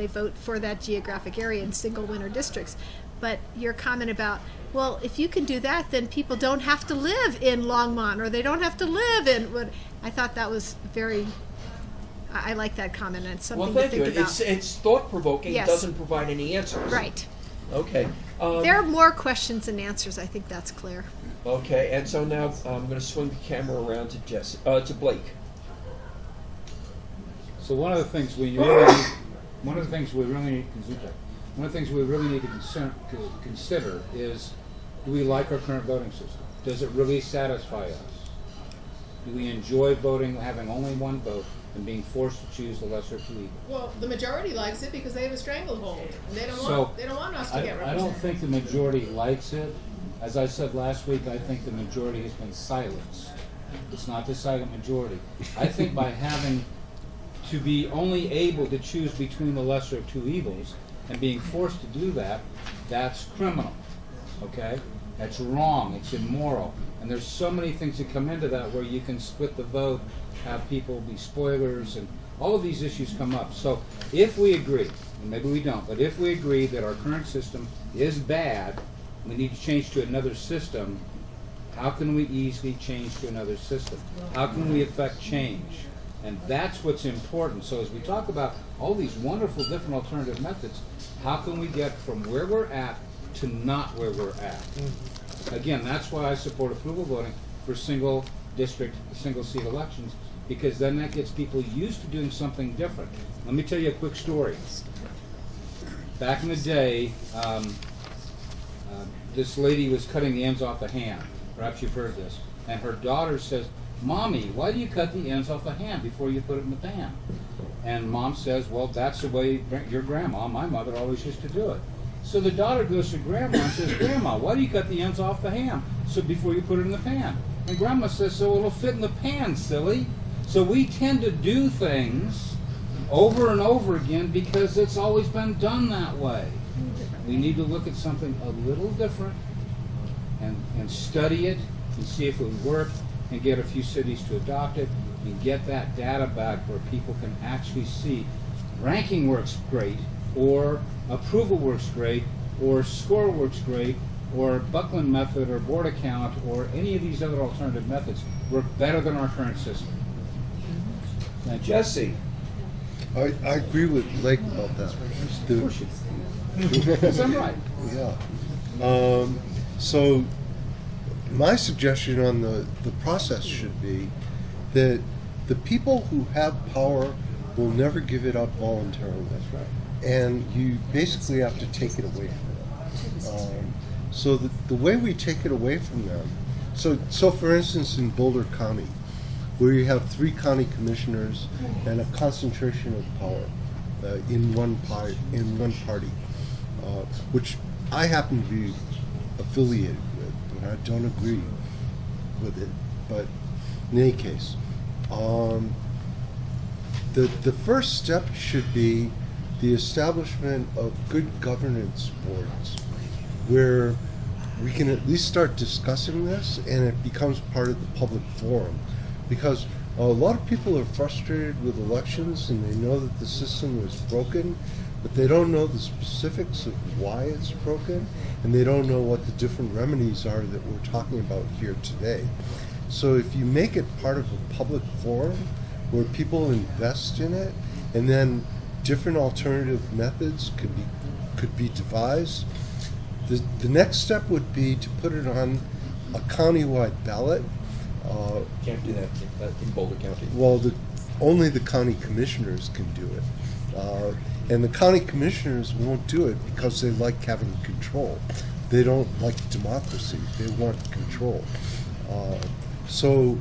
vote for that geographic area in single winner districts. But your comment about, well, if you can do that, then people don't have to live in Longmont, or they don't have to live in I thought that was very, I like that comment, and it's something to think about. It's thought-provoking. Yes. It doesn't provide any answers. Right. Okay. There are more questions than answers. I think that's clear. Okay, and so now I'm going to swing the camera around to Blake. So one of the things we really need to consider is, do we like our current voting system? Does it really satisfy us? Do we enjoy voting, having only one vote, and being forced to choose the lesser of two evils? Well, the majority likes it because they have a stranglehold, and they don't want us to get represented. I don't think the majority likes it. As I said last week, I think the majority has been silenced. It's not the silent majority. I think by having to be only able to choose between the lesser of two evils and being forced to do that, that's criminal. Okay? That's wrong. It's immoral. And there's so many things that come into that where you can split the vote, have people be spoilers, and all of these issues come up. So if we agree, and maybe we don't, but if we agree that our current system is bad, we need to change to another system, how can we easily change to another system? How can we affect change? And that's what's important. So as we talk about all these wonderful different alternative methods, how can we get from where we're at to not where we're at? Again, that's why I support approval voting for single district, single seat elections, because then that gets people used to doing something different. Let me tell you a quick story. Back in the day, this lady was cutting the ends off the ham. Perhaps you've heard this. And her daughter says, "Mommy, why do you cut the ends off the ham before you put it in the pan?" And Mom says, "Well, that's the way your grandma, my mother, always used to do it." So the daughter goes to Grandma and says, "Grandma, why do you cut the ends off the ham so before you put it in the pan?" And Grandma says, "So it'll fit in the pan, silly." So we tend to do things over and over again because it's always been done that way. We need to look at something a little different and study it and see if it would work, and get a few cities to adopt it and get that data back where people can actually see ranking works great, or approval works great, or score works great, or Buckland method or board account or any of these other alternative methods work better than our current system. Thank you. Jesse. I agree with Blake about that. Yes, I'm right. Yeah. So my suggestion on the process should be that the people who have power will never give it up voluntarily. That's right. And you basically have to take it away from them. So the way we take it away from them, so for instance in Boulder County, where you have 3 county commissioners and a concentration of power in one party, which I happen to be affiliated with, but I don't agree with it. But in any case, the first step should be the establishment of good governance boards, where we can at least start discussing this and it becomes part of the public forum. Because a lot of people are frustrated with elections and they know that the system is broken, but they don't know the specifics of why it's broken, and they don't know what the different remedies are that we're talking about here today. So if you make it part of a public forum where people invest in it, and then different alternative methods could be devised, the next step would be to put it on a countywide ballot. Can't do that in Boulder County. Well, only the county commissioners can do it. And the county commissioners won't do it because they like having control. They don't like democracy. They want control. So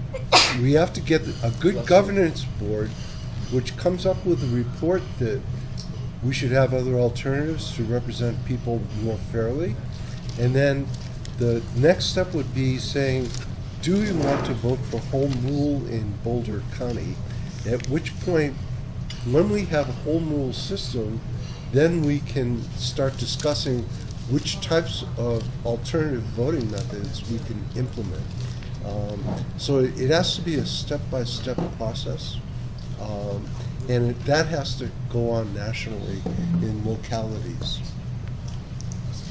we have to get a good governance board which comes up with a report that we should have other alternatives to represent people more fairly. And then the next step would be saying, do we want to vote for home rule in Boulder County? At which point, when we have a home rule system, then we can start discussing which types of alternative voting methods we can implement. So it has to be a step-by-step process, and that has to go on nationally in localities.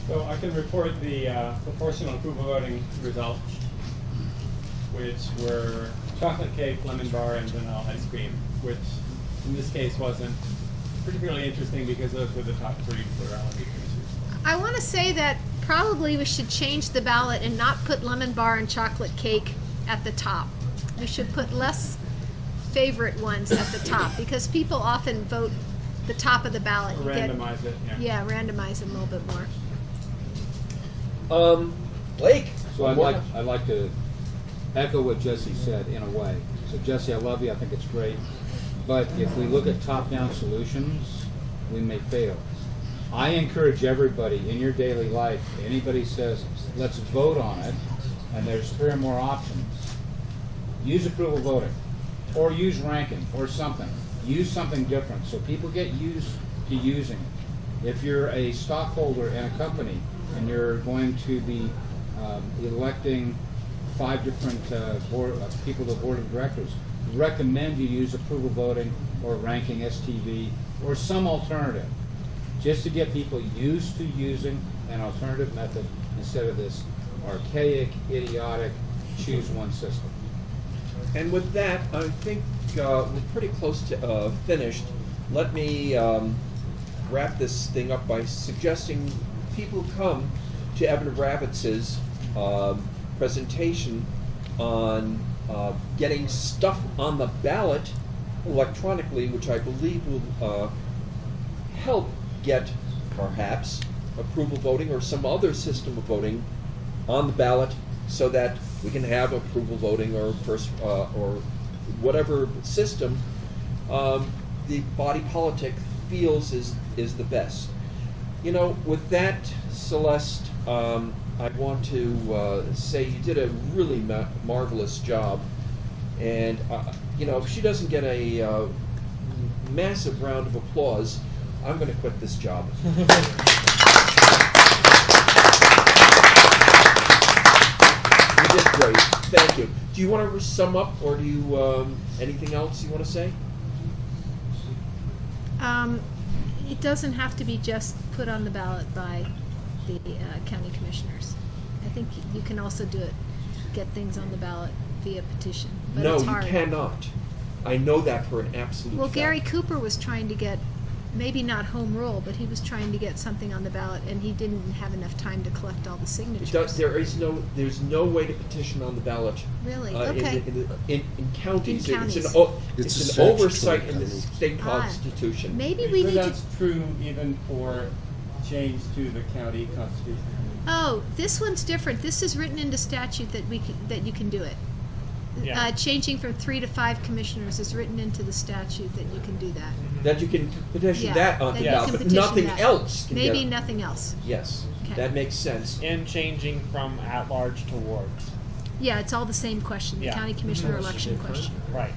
So I can report the proportional approval voting results, which were chocolate cake, lemon bar, and vanilla ice cream, which in this case wasn't particularly interesting because those were the top 3 plurality issues. I want to say that probably we should change the ballot and not put lemon bar and chocolate cake at the top. We should put less favorite ones at the top, because people often vote the top of the ballot. Or randomize it, yeah. Yeah, randomize it a little bit more. Blake? So I'd like to echo what Jesse said in a way. So Jesse, I love you. I think it's great. But if we look at top-down solutions, we may fail. I encourage everybody in your daily life, anybody says, let's vote on it, and there's 3 or more options, use approval voting, or use ranking, or something. Use something different so people get used to using it. If you're a stockholder in a company and you're going to be electing 5 different people to the board of directors, recommend you use approval voting or ranking STV or some alternative, just to get people used to using an alternative method instead of this archaic, idiotic, choose one system. And with that, I think we're pretty close to finished. Let me wrap this thing up by suggesting people come to Evan Rabitz's presentation on getting stuff on the ballot electronically, which I believe will help get perhaps approval voting or some other system of voting on the ballot, so that we can have approval voting or or whatever system the body politic feels is the best. You know, with that, Celeste, I want to say you did a really marvelous job, and you know, if she doesn't get a massive round of applause, I'm going to quit this job. You did great. Thank you. Do you want to sum up, or do you anything else you want to say? It doesn't have to be just put on the ballot by the county commissioners. think you can also do it, get things on the ballot via petition, but No, it's you hard. cannot. I know that for an absolute Well, fact. Gary Cooper was trying to get, maybe not home rule, but he was trying to get something on the ballot, and he didn't have enough time to collect all the signatures. There's no way to petition on the ballot. Really? In Okay. counties. In counties. It's It's a an statutory oversight in the penalty. state Ah. constitution. Maybe we need to. That's true even for change to the county constitution. Oh, this one's different. This is written into statute that that you can do it. Yeah. Changing from 3 to 5 commissioners is written into the statute that you can do that. That you can petition Yeah, that on that the you ballot, can but petition nothing that. else can Maybe get it. nothing else. Yes, Okay. that makes sense. And changing from at-large to wards. Yeah, it's all the same question, the Yeah. county commissioner election question. Right.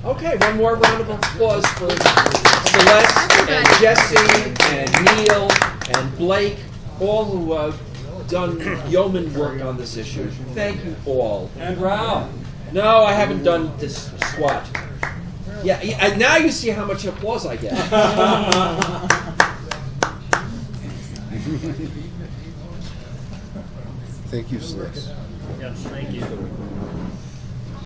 Okay, one more round of applause for Celeste and Jesse and Neil and Blake, all who have done yeoman work on this issue. Thank you all. And Ralph. No, I haven't done this squat. Yeah, now you see how much applause I get. Thank you, Celeste. Yes, thank you.